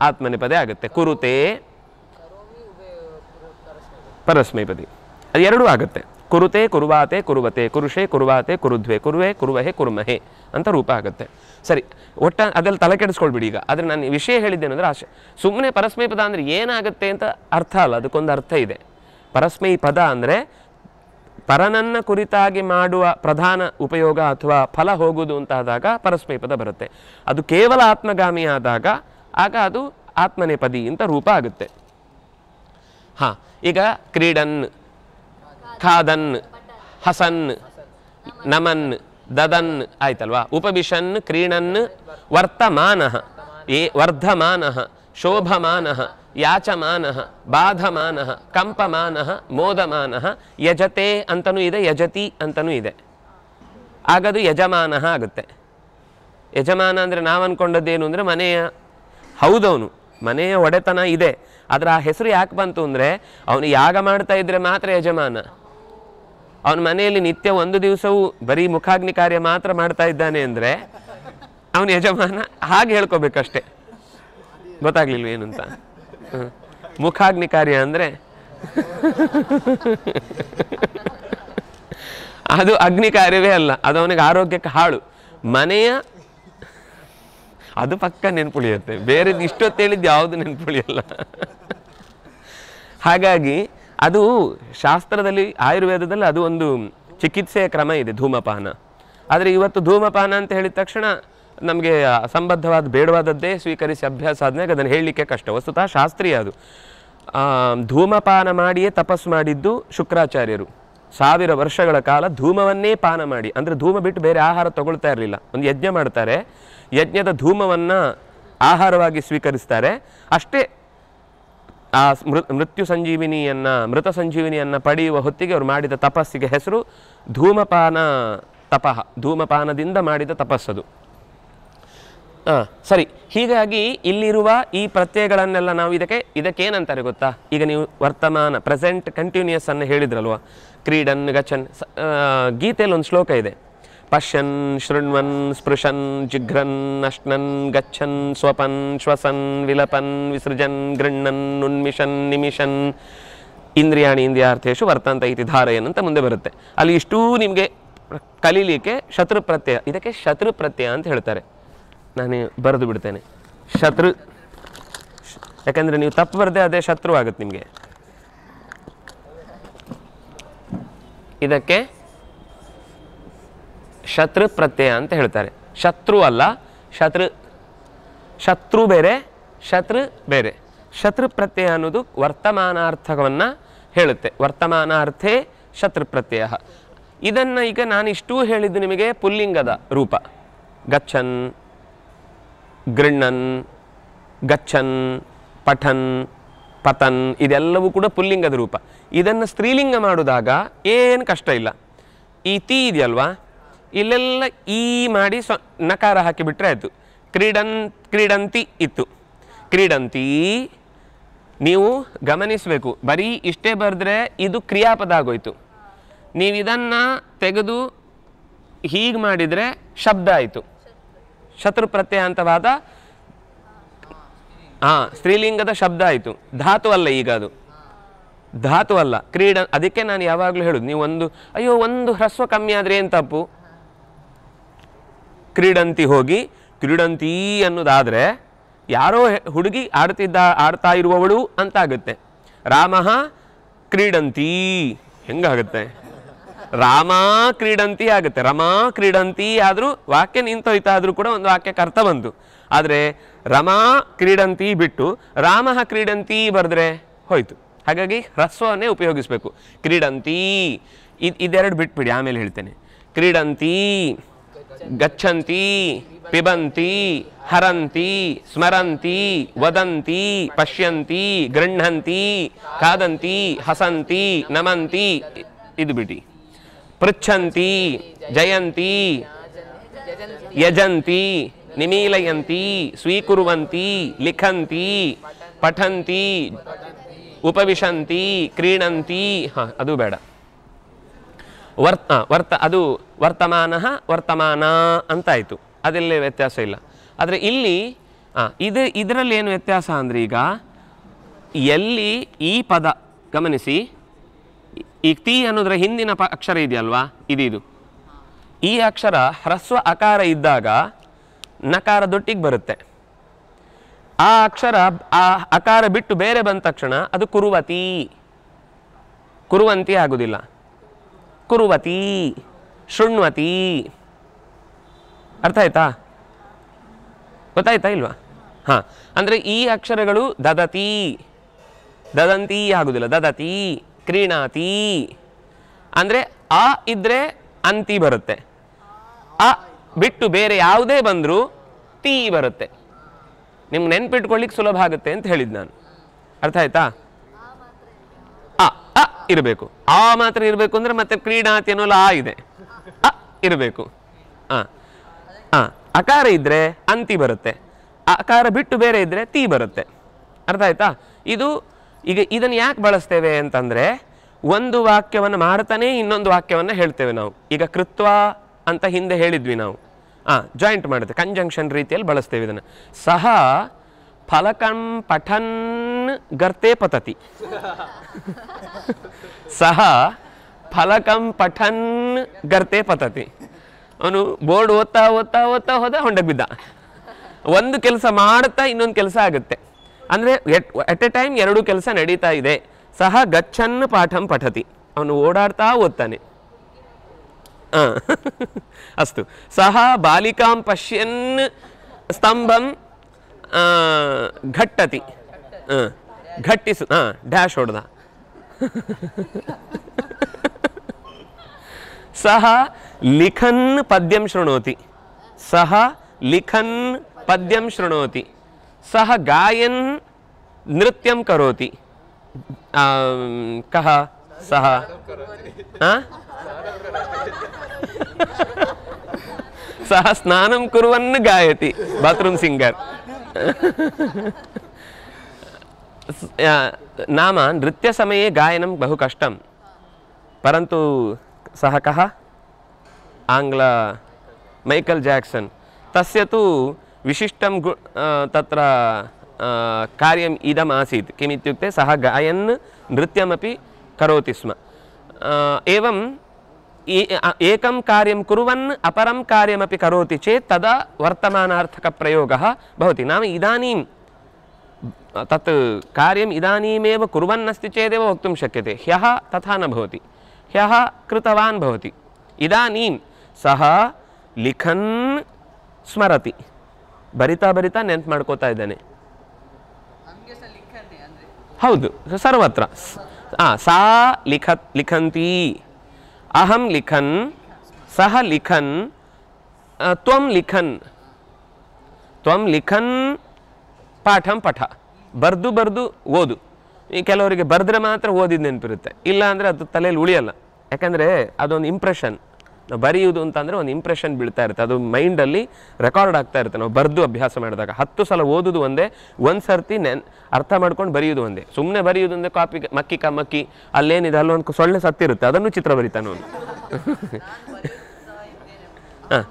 ಆತ್ಮನೆ ಪದೇ ಆಗುತ್ತೆ. ಕುರುತೆ ಪರಸ್ಮೈ ಪದಿ, ಅದು ಎರಡೂ ಆಗುತ್ತೆ. ಕುರುತೆ ಕುರುವಾತೆ ಕುರುವತೆ, ಕುರುಷೆ ಕುರುವಾತೆ ಕುರುದ್ವೆ, ಕುರುವೆ ಕುರುವಹೆ ಕುರುಮಹೆ ಅಂತ ರೂಪ ಆಗುತ್ತೆ. ಸರಿ, ಅದೆಲ್ಲ ತಲೆ ಕೆಡಿಸ್ಕೊಳ್ಬಿಡಿ. ಈಗ ಆದರೆ ನಾನು ವಿಷಯ ಹೇಳಿದ್ದೇನೆಂದರೆ ಆಶೆ, ಸುಮ್ಮನೆ ಪರಸ್ಮೈ ಪದ ಅಂದರೆ ಏನಾಗುತ್ತೆ ಅಂತ ಅರ್ಥ ಅಲ್ಲ, ಅದಕ್ಕೊಂದು ಅರ್ಥ ಇದೆ. ಪರಸ್ಮೈ ಪದ ಅಂದರೆ ಪರನನ್ನ ಕುರಿತಾಗಿ ಮಾಡುವ ಪ್ರಧಾನ ಉಪಯೋಗ ಅಥವಾ ಫಲ ಹೋಗುವುದು ಅಂತಾದಾಗ ಪರಸ್ಮೈ ಪದ ಬರುತ್ತೆ. ಅದು ಕೇವಲ ಆತ್ಮಗಾಮಿ ಆದಾಗ ಆಗ ಅದು ಆತ್ಮನೇಪದಿ ಅಂತ ರೂಪ ಆಗುತ್ತೆ. ಈಗ ಕ್ರೀಡನ್, ಖಾದನ್, ಹಸನ್, ನಮನ್, ದದನ್ ಆಯ್ತಲ್ವಾ. ಉಪವಿಶನ್, ಕ್ರೀಡನ್, ವರ್ತಮಾನಃ, ವರ್ಧಮಾನಃ, ಶೋಭಮಾನಃ, ಯಾಚಮಾನಃ, ಬಾಧಮಾನಃ, ಕಂಪಮಾನಃ, ಮೋದಮಾನಃ, ಯಜತೆ ಅಂತನೂ ಇದೆ, ಯಜತಿ ಅಂತನೂ ಇದೆ. ಆಗದು ಯಜಮಾನಃ ಆಗುತ್ತೆ. ಯಜಮಾನ ಅಂದರೆ ನಾವು ಅಂದ್ಕೊಂಡದ್ದೇನು ಅಂದರೆ ಮನೆಯ, ಹೌದವನು ಮನೆಯ ಒಡೆತನ ಇದೆ, ಆದರೆ ಆ ಹೆಸರು ಯಾಕೆ ಬಂತು ಅಂದರೆ ಅವನು ಯಾಗ ಮಾಡ್ತಾ ಇದ್ದರೆ ಮಾತ್ರ ಯಜಮಾನ. ಅವನ ಮನೆಯಲ್ಲಿ ನಿತ್ಯ ಒಂದು ದಿವಸವೂ ಬರೀ ಮುಖಾಗ್ನಿ ಕಾರ್ಯ ಮಾತ್ರ ಮಾಡ್ತಾ ಇದ್ದಾನೆ ಅಂದರೆ ಅವನು ಯಜಮಾನ. ಹಾಗೆ ಹೇಳ್ಕೊಬೇಕಷ್ಟೆ, ಗೊತ್ತಾಗ್ಲಿಲ್ವ ಏನು ಅಂತ. ಮುಖಾಗ್ನಿ ಕಾರ್ಯ ಅಂದರೆ ಅದು ಅಗ್ನಿ ಕಾರ್ಯವೇ ಅಲ್ಲ, ಅದು ಅವನಿಗೆ ಆರೋಗ್ಯಕ್ಕೆ ಹಾಳು. ಮನೆಯ ಅದು ಪಕ್ಕ ನೆನ್ಪುಳಿಯುತ್ತೆ, ಬೇರೆ ಇಷ್ಟೊತ್ತು ಹೇಳಿದ್ದು ಯಾವುದು ನೆನ್ಪುಳಿಯಲ್ಲ. ಹಾಗಾಗಿ ಅದು ಶಾಸ್ತ್ರದಲ್ಲಿ, ಆಯುರ್ವೇದದಲ್ಲಿ ಅದು ಒಂದು ಚಿಕಿತ್ಸೆಯ ಕ್ರಮ ಇದೆ, ಧೂಮಪಾನ. ಆದರೆ ಇವತ್ತು ಧೂಮಪಾನ ಅಂತ ಹೇಳಿದ ತಕ್ಷಣ ನಮಗೆ ಅಸಂಬದ್ಧವಾದ ಬೇಡವಾದದ್ದೇ ಸ್ವೀಕರಿಸಿ ಅಭ್ಯಾಸ ಆದ್ಮೇಲೆ ಅದನ್ನು ಹೇಳಲಿಕ್ಕೆ ಕಷ್ಟ. ವಸ್ತುತಃ ಶಾಸ್ತ್ರೀಯ ಅದು. ಧೂಮಪಾನ ಮಾಡಿಯೇ ತಪಸ್ಸು ಮಾಡಿದ್ದು ಶುಕ್ರಾಚಾರ್ಯರು. 1000 ವರ್ಷಗಳ ಕಾಲ ಧೂಮವನ್ನೇ ಪಾನ ಮಾಡಿ, ಅಂದರೆ ಧೂಮ ಬಿಟ್ಟು ಬೇರೆ ಆಹಾರ ತಗೊಳ್ತಾ ಇರಲಿಲ್ಲ. ಒಂದು ಯಜ್ಞ ಮಾಡ್ತಾರೆ, ಯಜ್ಞದ ಧೂಮವನ್ನು ಆಹಾರವಾಗಿ ಸ್ವೀಕರಿಸ್ತಾರೆ. ಅಷ್ಟೇ ಆ ಮೃತ್ಯು ಸಂಜೀವಿನಿಯನ್ನು, ಮೃತ ಸಂಜೀವಿನಿಯನ್ನು ಪಡೆಯುವ ಹೊತ್ತಿಗೆ ಅವರು ಮಾಡಿದ ತಪಸ್ಸಿಗೆ ಹೆಸರು ಧೂಮಪಾನ ತಪಃ, ಧೂಮಪಾನದಿಂದ ಮಾಡಿದ ತಪಸ್ಸದು. ಸರಿ, ಹೀಗಾಗಿ ಇಲ್ಲಿರುವ ಈ ಪ್ರತ್ಯಯಗಳನ್ನೆಲ್ಲ ನಾವು ಇದಕ್ಕೇನಂತಾರೆ ಗೊತ್ತಾ? ಈಗ ನೀವು ವರ್ತಮಾನ ಪ್ರೆಸೆಂಟ್ ಕಂಟಿನ್ಯೂಯಸ್ ಅನ್ನು ಹೇಳಿದ್ರಲ್ವ, ಕ್ರೀಡನ್, ಗಚ್ಚನ್. ಗೀತೆಯಲ್ಲಿ ಒಂದು ಶ್ಲೋಕ ಇದೆ, ಪಶ್ಯನ್, ಶೃಣ್ವನ್, ಸ್ಪೃಶನ್, ಜಿಘ್ರನ್, ಅಶ್ನನ್, ಗಚ್ಚನ್, ಸ್ವಪನ್, ಶ್ವಸನ್, ವಿಲಪನ್, ವಿಸೃಜನ್, ಗೃಣ್ಣನ್, ಉನ್ಮಿಷನ್, ನಿಮಿಷನ್, ಇಂದ್ರಿಯಾಣಿ ಇಂದ್ರಿಯಾರ್ಥೇಶು ವರ್ತಂತ ಇತಿ ಧಾರಯನ್ ಅಂತ ಮುಂದೆ ಬರುತ್ತೆ. ಅಲ್ಲಿ ಇಷ್ಟೂ ನಿಮಗೆ ಕಲೀಲಿಕ್ಕೆ ಶತ್ರು ಪ್ರತ್ಯಯ, ಇದಕ್ಕೆ ಶತ್ರು ಪ್ರತ್ಯಯ ಅಂತ ಹೇಳ್ತಾರೆ. ನಾನು ಬರೆದು ಬಿಡ್ತೇನೆ, ಶತ್ರು. ಯಾಕಂದರೆ ನೀವು ತಪ್ಪು ಬರದೆ ಅದೇ ಶತ್ರು ಆಗುತ್ತೆ ನಿಮಗೆ. ಇದಕ್ಕೆ ಶತ್ರು ಪ್ರತ್ಯಯ ಅಂತ ಹೇಳ್ತಾರೆ. ಶತ್ರು ಅಲ್ಲ, ಶತ್ರು ಬೇರೆ, ಶತ್ರು ಬೇರೆ. ಶತ್ರು ಪ್ರತ್ಯಯ ಅನ್ನೋದು ವರ್ತಮಾನಾರ್ಥವನ್ನು ಹೇಳುತ್ತೆ. ವರ್ತಮಾನಾರ್ಥೇ ಶತ್ರು ಪ್ರತ್ಯಯ. ಇದನ್ನು ಈಗ ನಾನು ಇಷ್ಟೂ ಹೇಳಿದ್ದು ನಿಮಗೆ ಪುಲ್ಲಿಂಗದ ರೂಪ. ಗಚ್ಚನ್, ಗೃಣ್ಣನ್, ಗಚ್ಚನ್, ಪಠನ್, ಪತನ್, ಇದೆಲ್ಲವೂ ಕೂಡ ಪುಲ್ಲಿಂಗದ ರೂಪ. ಇದನ್ನು ಸ್ತ್ರೀಲಿಂಗ ಮಾಡಿದಾಗ ಏನು ಕಷ್ಟ ಇಲ್ಲ. ಈ ತಿ ಇದೆಯಲ್ವಾ, ಇಲ್ಲೆಲ್ಲ ಈ ಮಾಡಿ ನಕಾರ ಹಾಕಿಬಿಟ್ರೆ ಆಯಿತು. ಕ್ರೀಡಂತಿ ಇತ್ತು, ಕ್ರೀಡಂತಿ. ನೀವು ಗಮನಿಸಬೇಕು, ಬರೀ ಇಷ್ಟೇ ಬರೆದ್ರೆ ಇದು ಕ್ರಿಯಾಪದ ಆಗೋಯ್ತು. ನೀವು ಇದನ್ನು ತೆಗೆದು ಹೀಗೆ ಮಾಡಿದರೆ ಶಬ್ದ ಆಯಿತು, ಶತ್ರು ಪ್ರತ್ಯಯಾಂತವಾದ ಸ್ತ್ರೀಲಿಂಗದ ಶಬ್ದ ಆಯಿತು. ಧಾತು ಅಲ್ಲ, ಈಗ ಅದು ಧಾತು ಅಲ್ಲ, ಅದಕ್ಕೆ ನಾನು ಯಾವಾಗಲೂ ಹೇಳೋದು, ನೀವು ಒಂದು ಹ್ರಸ್ವ ಕಮ್ಮಿ ಆದರೆ ಏನು ತಪ್ಪು? ಕ್ರೀಡಂತಿ ಹೋಗಿ ಕ್ರೀಡಂತಿ ಅನ್ನೋದಾದರೆ ಯಾರೋ ಹುಡುಗಿ ಆಡ್ತಾ ಇರುವವಳು ಅಂತ ಆಗುತ್ತೆ. ರಾಮ ಕ್ರೀಡಂತಿ ಹೆಂಗಾಗುತ್ತೆ? ರಾಮ ಕ್ರೀಡಂತಿ ಆಗುತ್ತೆ. ರಮಾ ಕ್ರೀಡಂತಿ ಆದರೂ ವಾಕ್ಯ ನಿಂತೋಯ್ತಾ ಆದರೂ ಕೂಡ ಒಂದು ವಾಕ್ಯಕ್ಕೆ ಅರ್ಥ ಬಂತು. ಆದರೆ ರಮಾ ಕ್ರೀಡಂತಿ ಬಿಟ್ಟು ರಾಮ ಕ್ರೀಡಂತಿ ಬರೆದ್ರೆ ಹೋಯ್ತು. ಹಾಗಾಗಿ ಹ್ರಸ್ವವನ್ನೇ ಉಪಯೋಗಿಸಬೇಕು. ಕ್ರೀಡಂತಿ ಇದೆರಡು ಬಿಟ್ಬಿಡಿ, ಆಮೇಲೆ ಹೇಳ್ತೇನೆ. ಕ್ರೀಡಂತಿ, ಗಚ್ಚಂತಿ, ಪಿಬಂತಿ, ಹರಂತಿ, ಸ್ಮರಂತಿ, ವದಂತಿ, ಪಶ್ಯಂತಿ, ಗೃಹಂತಿ, ಖಾದಂತಿ, ಹಸಂತಿ, ನಮಂತಿ ಇದು ಬಿಡಿ. ಪೃಚ್ಛಂತಿ, ಜಯಂತಿ, ಯಜಂತಿ, ನಿಮೀಲಯಂತಿ, ಸ್ವೀಕುರ್ವಂತಿ, ಲಿಖಂತಿ, ಪಠಂತಿ, ಉಪವಿಶಂತಿ, ಕ್ರೀಡಂತಿ. ಅದು ಬೇಡ. ಅದು ವರ್ತಮಾನ ಅಂತಾಯಿತು, ಅದೆಲ್ಲೇ ವ್ಯತ್ಯಾಸ ಇಲ್ಲ. ಆದರೆ ಇಲ್ಲಿ ಇದರಲ್ಲಿ ಏನು ವ್ಯತ್ಯಾಸ ಅಂದರೆ, ಈಗ ಎಲ್ಲಿ ಈ ಪದ ಗಮನಿಸಿ, ಈ ತಿ ಅನ್ನೋದ್ರ ಹಿಂದಿನ ಅಕ್ಷರ ಇದೆಯಲ್ವಾ, ಇದು ಈ ಅಕ್ಷರ ಹ್ರಸ್ವ ಅಕಾರ ಇದ್ದಾಗ ನಕಾರದೊಟ್ಟಿಗೆ ಬರುತ್ತೆ. ಆ ಅಕ್ಷರ ಆ ಅಕಾರ ಬಿಟ್ಟು ಬೇರೆ ಬಂದ ತಕ್ಷಣ ಅದು ಕುರುವಂತಿ ಆಗುವುದಿಲ್ಲ. ಕುರುವತಿ, ಶೃಣ್ವತಿ. ಅರ್ಥ ಆಯ್ತಾ? ಗೊತ್ತಾಯ್ತಾ ಇಲ್ವಾ? ಅಂದರೆ ಈ ಅಕ್ಷರಗಳು ದದಂತಿ ಆಗುದಿಲ್ಲ. ದದತಿ, ಕ್ರೀಣಾತಿ. ಅಂದರೆ ಆ ಇದ್ರೆ ಅಂತಿ ಬರುತ್ತೆ, ಆ ಬಿಟ್ಟು ಬೇರೆ ಯಾವುದೇ ಬಂದರೂ ತೀ ಬರುತ್ತೆ. ನಿಮ್ಗೆ ನೆನ್ಪಿಟ್ಕೊಳ್ಳಿಕ್ಕೆ ಸುಲಭ ಆಗುತ್ತೆ ಅಂತ ಹೇಳಿದ್ದು ನಾನು. ಅರ್ಥ ಆಯ್ತಾ? ಅ ಇರಬೇಕು, ಆ ಮಾತ್ರ ಇರಬೇಕು ಅಂದರೆ ಮತ್ತೆ ಕ್ರೀಡಾತಿ ಅನ್ನೋಲ್ಲ ಆ ಇದೆ, ಅ ಇರಬೇಕು. ಅಕಾರ ಇದ್ರೆ ಅಂತಿ ಬರುತ್ತೆ, ಅಕಾರ ಬಿಟ್ಟು ಬೇರೆ ಇದ್ರೆ ತೀ ಬರುತ್ತೆ. ಅರ್ಥ ಆಯ್ತಾ? ಈಗ ಇದನ್ನು ಯಾಕೆ ಬಳಸ್ತೇವೆ ಅಂತಂದರೆ, ಒಂದು ವಾಕ್ಯವನ್ನು ಮಾಡ್ತಾನೆ ಇನ್ನೊಂದು ವಾಕ್ಯವನ್ನು ಹೇಳ್ತೇವೆ ನಾವು. ಈಗ ಕೃತ್ವ ಅಂತ ಹಿಂದೆ ಹೇಳಿದ್ವಿ ನಾವು, ಜಾಯಿಂಟ್ ಮಾಡುತ್ತೆ, ಕಂಜಂಕ್ಷನ್ ರೀತಿಯಲ್ಲಿ ಬಳಸ್ತೇವೆ ಇದನ್ನು. ಸಹ ಫಲಕಂ ಪಠನ್ ಗರ್ತೆ ಪತತಿ. ಸಹ ಫಲಕಂ ಪಠನ್ ಗರ್ತೆ ಪತತಿ. ಅವನು ಬೋರ್ಡ್ ಓದ್ತಾ ಹೋದ ಹೊಂಡಕ್ಕೆ ಬಿದ್ದ. ಒಂದು ಕೆಲಸ ಮಾಡ್ತಾ ಇನ್ನೊಂದು ಕೆಲಸ ಆಗುತ್ತೆ. ಅಂದರೆ ಎಟ್ ಎ ಟೈಮ್ ಎರಡು ಕೆಲಸ ನಡೀತಾ ಇದೆ. ಸಹ ಗಚ್ಚನ್ ಪಾಠಂ ಪಠತಿ, ಅವನು ಓಡಾಡ್ತಾ ಓದ್ತಾನೆ. ಅಸ್ತು. ಸಹ ಬಾಲಿಕಾಂ ಪಶ್ಯನ್ ಸ್ತಂಭಂ ಘಟ್ಟತಿ. ಘಟ್ಟಿಸು, ಡ್ಯಾಶ್ ಹೊಡೆದ. ಸಹ ಲಿಖನ್ ಪದ್ಯಂ ಶೃಣೋತಿ. ಸಹ ಲಿಖನ್ ಪದ್ಯಂ ಶೃಣೋತಿ. ಸಹ ಗಾಯನ್ ನೃತ್ಯಂ ಕರೋತಿ. ಕಹ ಸಹ ಸಹ ಸ್ನಾನಂ ಕುರ್ವನ್ ಗಾಯತಿ. Bathroom singer. नाम नृत्यसमये गायनं बहु कष्टं, परन्तु सः कः? आङ्ग्ल मैकल् जाक्सन्. तस्य तु विशिष्टं तत्र कार्यम् इदम् आसीत्. किमित्युक्ते सः गायन् नृत्यमपि करोति स्म. एवं एकं कार्यं कुर्वन् अपरं कार्यमपि करोति चेत् तदा वर्तमानार्थकप्रयोगः भवति. नाम इदानीं तत् कार्यम् इदानीमेव कुर्वन्नस्ति चेदेव वक्तुं शक्यते. ह्यः तथा न भवति. ह्यः कृतवान् भवति. इदानीं सः लिखन् स्मरति. ಬರಿತಾ ಬರಿತಾ ನೆನ್ಪು ಮಾಡ್ಕೋತಾ ಇದ್ದಾನೆ. ಹೌದು, ಸರ್ವತ್ರ. ಸಾ ಲಿಖಂತಿ, ಅಹಂ ಲಿಖನ್, ಸಹ ಲಿಖನ್, ತ್ವಂ ಲಿಖನ್. ತ್ವಂ ಲಿಖನ್ ಪಾಠಂ ಪಠ. ಬರ್ದು ಬರ್ದು ಓದು. ಈ ಕೆಲವರಿಗೆ ಬರೆದ್ರೆ ಮಾತ್ರ ಓದಿದ್ದು ನೆನಪಿರುತ್ತೆ, ಇಲ್ಲ ಅಂದರೆ ಅದು ತಲೆಯಲ್ಲಿ ಉಳಿಯಲ್ಲ. ಯಾಕಂದರೆ ಅದೊಂದು ಇಂಪ್ರೆಷನ್. ನಾವು ಬರೆಯುವುದು ಅಂತಂದರೆ ಒಂದು ಇಂಪ್ರೆಷನ್ ಬೀಳ್ತಾ ಇರುತ್ತೆ, ಅದು ಮೈಂಡಲ್ಲಿ ರೆಕಾರ್ಡ್ ಆಗ್ತಾ ಇರುತ್ತೆ. ನಾವು ಬರೆದು ಅಭ್ಯಾಸ ಮಾಡಿದಾಗ 10 ಸಲ ಓದೋದು ಒಂದೇ, ಒಂದು ಸರ್ತಿ ಅರ್ಥ ಮಾಡ್ಕೊಂಡು ಬರೆಯೋದು ಒಂದೇ. ಸುಮ್ಮನೆ ಬರೆಯೋದು ಒಂದೇ, ಕಾಪಿ ಮಕ್ಕಿ ಕಮ್ಮಕ್ಕಿ ಅಲ್ಲೇನಿದೆ ಅಲ್ಲೊಂದು ಸೊಳ್ಳೆ ಸತ್ತಿರುತ್ತೆ, ಅದನ್ನು ಚಿತ್ರ ಬರೀತಾನೆ ಅವನು. ಹಾಂ,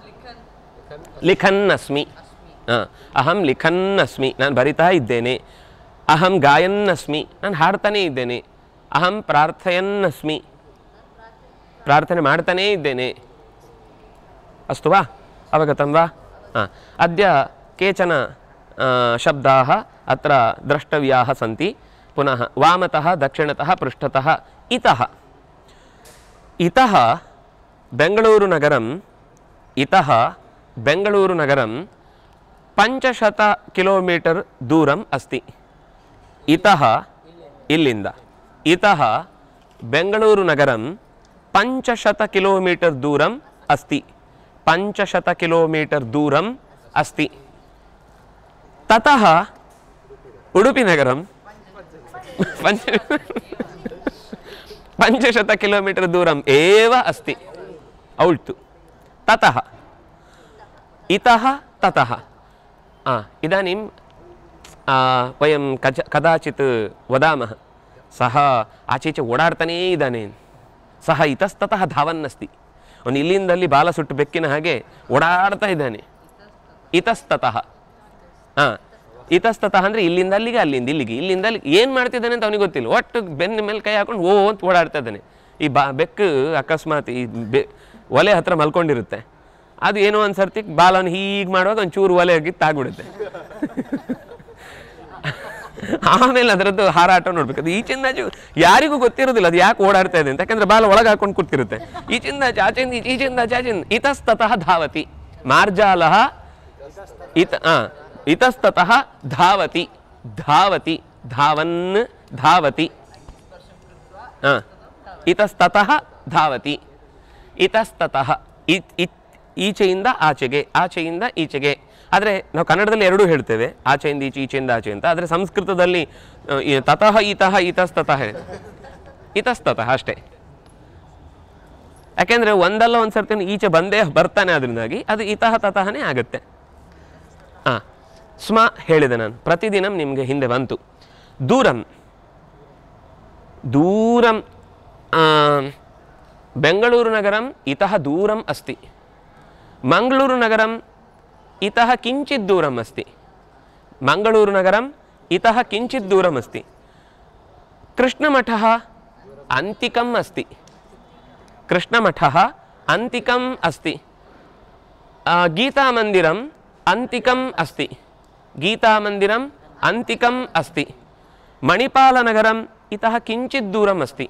ಲಿಖನ್ ಅಸ್ಮಿ. ಹಾಂ, ಅಹಂ ಲಿಖನ್ ಅಸ್ಮಿ, ನಾನು ಬರಿತಾ ಇದ್ದೇನೆ. ಅಹಂ ಗಾಯನ್ ಅಸ್ಮಿ, ನಾನು ಹಾಡ್ತಾನೇ ಇದ್ದೇನೆ. ಅಹಂ ಪ್ರಾರ್ಥಯನ್ ಅಸ್ಮಿ, ಪ್ರಾರ್ಥನೆ ಮಾಡ್ತಾನೇ ಇದ್ದೇನೆ. ಅಸ್ತು ವಾ, ಅವಗತಂ ವಾ? ಹಾಂ, ಅದ್ಯ ಕೇಚನ ಶಬ್ದಾः ಅತ್ರ द्रष्टव्याः सन्ति. पुनः वामतः दक्षिणतः पृष्ठतः इतः. इतः बेङ्गळूरुनगरम्, इतः बेङ्गळूरुनगरं 500 किलोमीटर् दूरम् अस्ति. इतः इल्लिंद, इतः बेङ्गळूरुनगरं 500 किलोमीटर् दूरम् अस्ति. 500 किलोमीटर् दूरम् अस्ति. ततः उडुपिनगरं 500 किलोमीटर् दूरम् एव अस्ति. औल्तु ततः, इतः ततः. इदानीं वयं कदाचित् वदामः, सः आचीचे ओडाड्ताನೇ ಇದ್ದಾನೆ, सः इतस्ततः धावन् अस्ति. ಅವನು ಇಲ್ಲಿಂದಲ್ಲಿ ಬಾಲ ಸುಟ್ಟು ಬೆಕ್ಕಿನ ಹಾಗೆ ಓಡಾಡ್ತಾ ಇದ್ದಾನೆ. ಇತಸ್ತತಃ. ಹಾಂ, ಇತಸ್ತತಃ ಅಂದರೆ ಇಲ್ಲಿಂದ ಅಲ್ಲಿಗೆ, ಅಲ್ಲಿಂದ ಇಲ್ಲಿಗೆ, ಇಲ್ಲಿಂದ ಅಲ್ಲಿಗೆ. ಏನು ಮಾಡ್ತಿದ್ದಾನೆ ಅಂತ ಅವನಿಗೆ ಗೊತ್ತಿಲ್ಲ, ಒಟ್ಟು ಬೆನ್ನ ಮೇಲೆ ಕೈ ಹಾಕೊಂಡು ಓ ಅಂತ ಓಡಾಡ್ತಾ ಇದ್ದಾನೆ. ಈ ಬೆಕ್ಕು ಅಕಸ್ಮಾತ್ ಈ ಒಲೆ ಹತ್ರ ಮಲ್ಕೊಂಡಿರುತ್ತೆ, ಅದು ಏನೋ ಒಂದು ಸರ್ತಿ ಬಾಲವನ್ನು ಹೀಗೆ ಮಾಡುವಾಗ ಒಂದು ಚೂರು ಒಲೆ ಹೋಗಿ ತಾಗ್ಬಿಡುತ್ತೆ. ಆಮೇಲೆ ಅದರದ್ದು ಹಾರಾಟ ನೋಡ್ಬೇಕು. ಅದು ಈಚಿಂದಾಚು ಯಾರಿಗೂ ಗೊತ್ತಿರೋದಿಲ್ಲ ಅದು ಯಾಕೆ ಓಡಾಡ್ತಾ ಇದೆ ಅಂತ, ಯಾಕಂದ್ರೆ ಬಾಲ ಒಳಗೆ ಹಾಕೊಂಡು ಕೂತಿರುತ್ತೆ. ಈಚಿಂದಾಚೆ ಆಚಿಂದ ಈಚಿಂದಾಚೆ ಆಚಿಂದ. ಇತಸ್ತತಃ ಧಾವತಿ, ಮಾರ್ಜಾಲಃ इतस्ततः धावति, धावति, धावन् धावति. इतस्ततः धावति, इतस्ततः ಈಚೆಯಿಂದ ಆಚೆಗೆ, ಆಚೆಯಿಂದ ಈಚೆಗೆ. ಆದರೆ ನಾವು ಕನ್ನಡದಲ್ಲಿ ಎರಡೂ ಹೇಳ್ತೇವೆ, ಆಚೆಯಿಂದ ಈಚೆ, ಈಚೆಯಿಂದ ಆಚೆ ಅಂತ. ಆದರೆ ಸಂಸ್ಕೃತದಲ್ಲಿ ತತಃ ಇತಃ ಇತಸ್ತತಃ, ಇತಸ್ತತಃ ಅಷ್ಟೇ. ಯಾಕೆಂದರೆ ಒಂದಲ್ಲ ಒಂದು ಸರ್ತಿ ಈಚೆ ಬಂದೇ ಬರ್ತಾನೆ, ಅದರಿಂದಾಗಿ ಅದು ಇತಃ ತತಃನೇ ಆಗುತ್ತೆ. ಹಾಂ, ಸ್ಮ ಹೇಳಿದೆ ನಾನು, ಪ್ರತಿದಿನಂ ನಿಮಗೆ ಹಿಂದೆ ಬಂತು. ದೂರಂ, ದೂರಂ ಬೆಂಗಳೂರುನಗರಂ ಇತಃ ದೂರಂ ಅಸ್ತಿ. ಮಂಗಳೂರುನಗರಂ इतः किञ्चित् दूरम् अस्ति. मङ्गलूरुनगरम् इतः किञ्चित् दूरम् अस्ति. कृष्णमठः अन्तिकम् अस्ति. कृष्णमठः अन्तिकम् अस्ति. गीतामन्दिरम् अन्तिकम् अस्ति. गीतामन्दिरम् अन्तिकम् अस्ति. मणिपालनगरम् इतः किञ्चित् दूरम् अस्ति.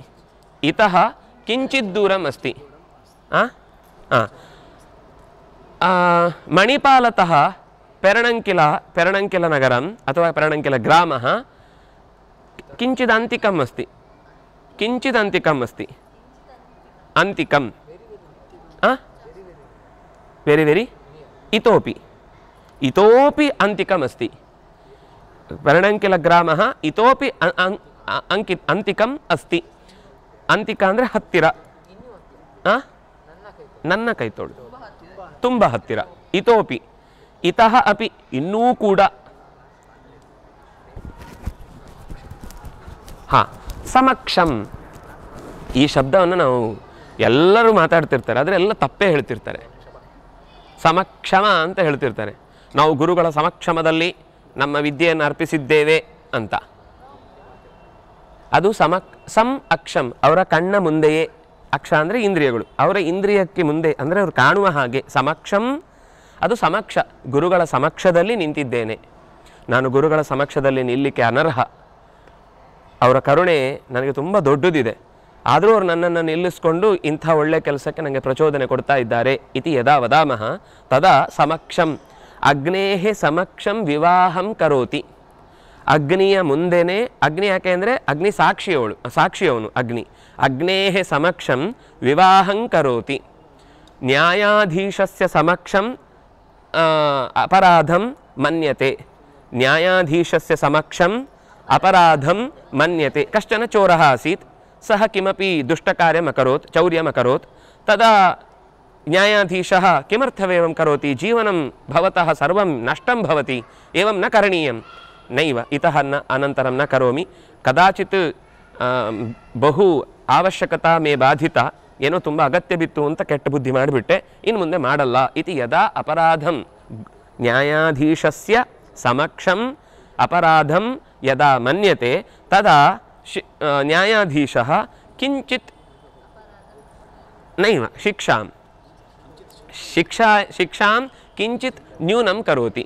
इतः किञ्चित् दूरम् अस्ति. मणिपालतः पेरणङ्किलनगरम् अथवा पेरणङ्किलग्रामः किञ्चिदन्तिकम् अस्ति. किञ्चिदन्तिकम् अस्ति. अन्तिकम् वेरि वेरि इतोपि, इतोपि अन्तिकम् अस्ति. पेरणङ्किलग्रामः इतोपि अन्तिकम् अस्ति. अन्तिक ಅಂದರೆ ಹತ್ತಿರ. ನನ್ನ ಕೈ ತೋಳು, ತುಂಬ ಹತ್ತಿರ. ಇತೋಪಿ, ಇತಃ ಅಪಿ, ಇನ್ನೂ ಕೂಡ. ಹಾಂ, ಸಮಕ್ಷಂ ಈ ಶಬ್ದವನ್ನು ನಾವು ಎಲ್ಲರೂ ಮಾತಾಡ್ತಿರ್ತಾರೆ, ಆದರೆ ಎಲ್ಲ ತಪ್ಪೇ ಹೇಳ್ತಿರ್ತಾರೆ. ಸಮಕ್ಷಮ ಅಂತ ಹೇಳ್ತಿರ್ತಾರೆ. ನಾವು ಗುರುಗಳ ಸಮಕ್ಷಮದಲ್ಲಿ ನಮ್ಮ ವಿದ್ಯೆಯನ್ನು ಅರ್ಪಿಸಿದ್ದೇವೆ ಅಂತ. ಅದು ಸಂ ಅಕ್ಷಂ, ಅವರ ಕಣ್ಣ ಮುಂದೆಯೇ. ಅಕ್ಷ ಅಂದರೆ ಇಂದ್ರಿಯಗಳು, ಅವರ ಇಂದ್ರಿಯಕ್ಕೆ ಮುಂದೆ ಅಂದರೆ ಅವರು ಕಾಣುವ ಹಾಗೆ. ಸಮಕ್ಷಂ ಅದು ಸಮಕ್ಷ, ಗುರುಗಳ ಸಮಕ್ಷದಲ್ಲಿ ನಿಂತಿದ್ದೇನೆ. ನಾನು ಗುರುಗಳ ಸಮಕ್ಷದಲ್ಲಿ ನಿಲ್ಲಕ್ಕೆ ಅನರ್ಹ. ಅವರ ಕರುಣೆ ನನಗೆ ತುಂಬ ದೊಡ್ಡದಿದೆ, ಆದರೂ ಅವರು ನನ್ನನ್ನು ನಿಲ್ಲಿಸ್ಕೊಂಡು ಇಂಥ ಒಳ್ಳೆಯ ಕೆಲಸಕ್ಕೆ ನನಗೆ ಪ್ರಚೋದನೆ ಕೊಡ್ತಾ ಇದ್ದಾರೆ. ಇತಿ ಯದಾ ವದಾಮಃ ತದಾ ಸಮಕ್ಷಂ. ಅಗ್ನೇಹೆ ಸಮಕ್ಷಂ ವಿವಾಹಂ ಕರೋತಿ. ಅಗ್ನಿಯ ಮುಂದೆನೇ, ಅಗ್ನಿ ಯಾಕೆ ಅಂದರೆ ಅಗ್ನಿ ಸಾಕ್ಷಿಯವನು ಅಗ್ನಿ. ಅಗ್ನೇಹೆ ಸಮಕ್ಷಂ ವಿವಾಹಂ ಕರೋತಿ. ನ್ಯಾಯಾಧೀಶಸ್ಯ ಸಮಕ್ಷಂ ಅಪರಾಧಂ ಮನ್ಯತೆ. ನ್ಯಾಯಾಧೀಶಸ್ಯ ಸಮಕ್ಷಂ ಅಪರಾಧಂ ಮನ್ಯತೆ. ಕಶ್ಚನ ಚೋರಃ ಆಸೀತ್, ಸಹ ಕಿಮಪಿ ದುಷ್ಟಕಾರ್ಯಂ ಅಕರೋತ್, ಚೌರ್ಯಂ ಅಕರೋತ್. ತದಾ न्यायाधीशः किमर्थमेवं करोति जीवनं भवतः सर्वं नष्टं भवति एवं न करणीयं नैव इतः न अनन्तरं न करोमि कदाचित् बहु आवश्यकता मे बाधिता ಏನೋ ತುಂಬ ಅಗತ್ಯ ಬಿತ್ತು ಅಂತ ಕೆಟ್ಟ ಬುದ್ಧಿ ಮಾಡಿಬಿಟ್ಟೆ ಇನ್ನು ಮುಂದೆ ಮಾಡಲ್ಲ ಇತಿ ಯದಾ ಅಪರಾಧಂ ನ್ಯಾಯಾಧೀಶಸ್ಯ ಸಮಕ್ಷಂ ಅಪರಾಧಂ ಯದಾ ಮನ್ಯತೆ ತದಾ ನ್ಯಾಯಾಧೀಶಃ ಕಿಂಚಿತ್ ನೈವ ಶಿಕ್ಷಾಂ ಕಿಂಚಿತ್ ನ್ಯೂನಂ ಕರೋತಿ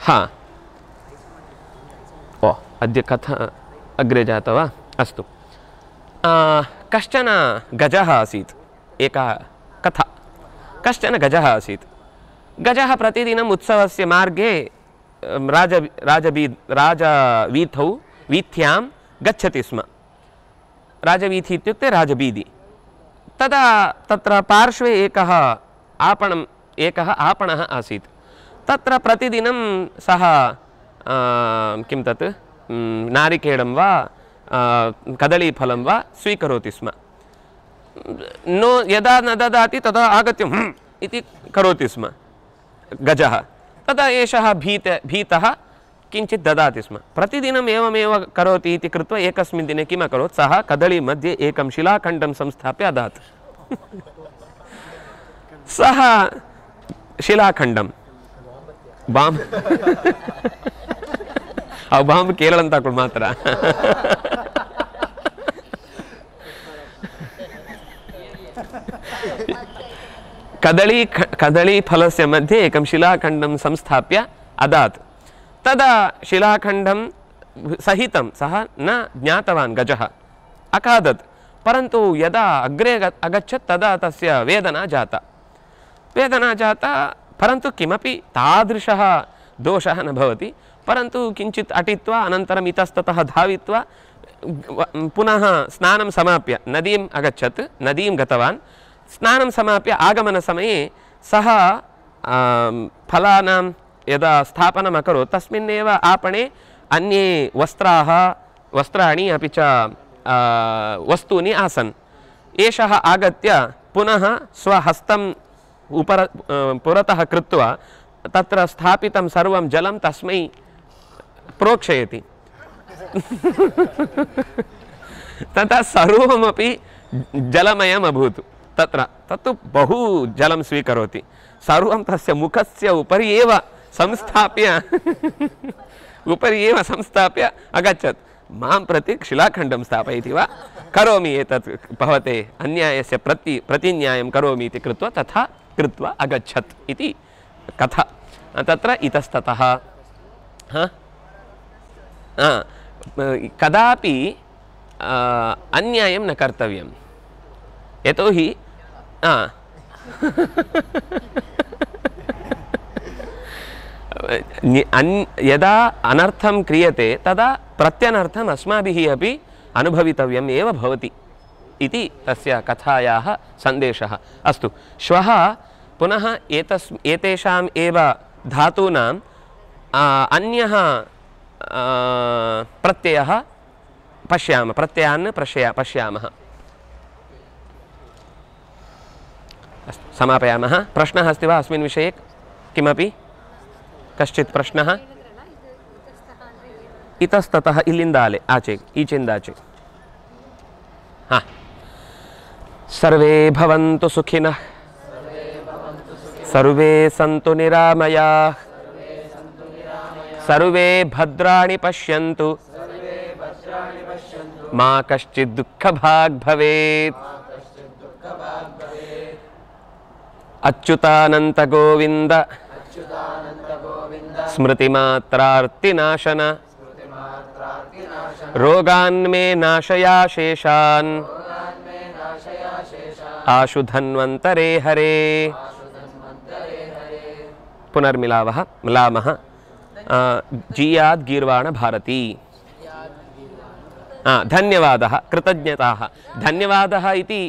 ಹಾ ಓ ಅದ್ಯ ಕಥಾ अग्रे जाता वा अस्तु कश्चन गजः आसीत् एका कथा कश्चन गजः आसीत् गजः प्रतिदिनम् उत्सवस्य मार्गे वीथ्यां गच्छति स्म राजवीथि इत्युक्ते राजबीदि तदा तत्र पार्श्वे एकः आपणः आसीत् तत्र प्रतिदिनं सः किं तत् नारिकेलं वा कदलीफलं वा स्वीकरोति स्म नो यदा न ददाति तदा आगत्य इति करोति स्म गजः तदा एषः भीतः किञ्चित् ददाति स्म प्रतिदिनम् एवमेव करोति इति कृत्वा एकस्मिन् दिने किम् अकरोत् सः कदली मध्ये एकं शिलाखण्डं संस्थाप्य अदत् सः शिलाखण्डं बाम् ಅವು ಬಾಂಬ್ ಕೇರಳಂತ ಹಾಕೊಂಡು ಮಾತ್ರ कदलीफलस्य मध्ये एकं शिलाखण्डं संस्थाप्य अदात् तदा शिलाखण्डं सहितं सः न ज्ञातवान् गजः अखादत् परन्तु यदा अग्रे अगच्छत् तदा तस्य वेदना जाता परन्तु किमपि तादृशः दोषः न भवति परन्तु किञ्चित् अटित्वा अनन्तरम् इतस्ततः धावित्वा पुनः स्नानं समाप्य नदीम् अगच्छत् नदीं गतवान् स्नानं समाप्य आगमनसमये सः फलानां यदा स्थापनम् अकरोत् तस्मिन्नेव आपणे अन्ये वस्त्राणि अपि च वस्तूनि आसन् एषः आगत्य पुनः स्वहस्तं पुरतः कृत्वा तत्र स्थापितं सर्वं जलं तस्मै प्रोक्षयति तथा सर्वमपि जलमयम् अभूत् तत्तु बहु जलं स्वीकरोति सर्वं तस्य मुखस्य उपरि एव संस्थाप्य अगच्छत् मां प्रति शिलाखण्डं स्थापयति वा करोमि एतत् भवते अन्यायस्य प्रतिन्यायं करोमि इति कृत्वा तथा कृत्वा अगच्छत् इति कथा तत्र इतस्ततः कदापि अन्यायं न कर्तव्यं यतोहि यदा अनर्थं क्रियते तदा प्रत्यनर्थम् अस्माभिः अपि अनुभवितव्यम् एव भवति इति तस्य कथायाः सन्देशः अस्तु श्वः पुनः एतेषाम् एव धातूनाम् अन्यः प्रत्ययः प्रत्ययान् पश्यामः अस्तु समापयामः प्रश्नः अस्ति वा अस्मिन् विषये किमपि कश्चित् प्रश्नः इतस्ततः इल्लिंद आले आचे ईचेंद आचे हाँ सर्वे भवन्तु सुखिनः सर्वे सन्तु निरामयाः सर्वे भद्राणि पश्यन्तु मा कश्चित् दुःखभाग् भवेत् अच्युतानन्त गोविन्द स्मृतिमात्रार्तिनाशन रोगान्मे नाशया शेषान् आशु धन्वन्तरे हरे मिलामः जीयाद् गीर्वाण भारती धन्यवादः कृतज्ञताः धन्यवादः इति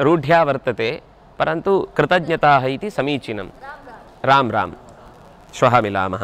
रूढ्या वर्तते परन्तु कृतज्ञताः इति समीचीनं राम राम श्वः मिलामः।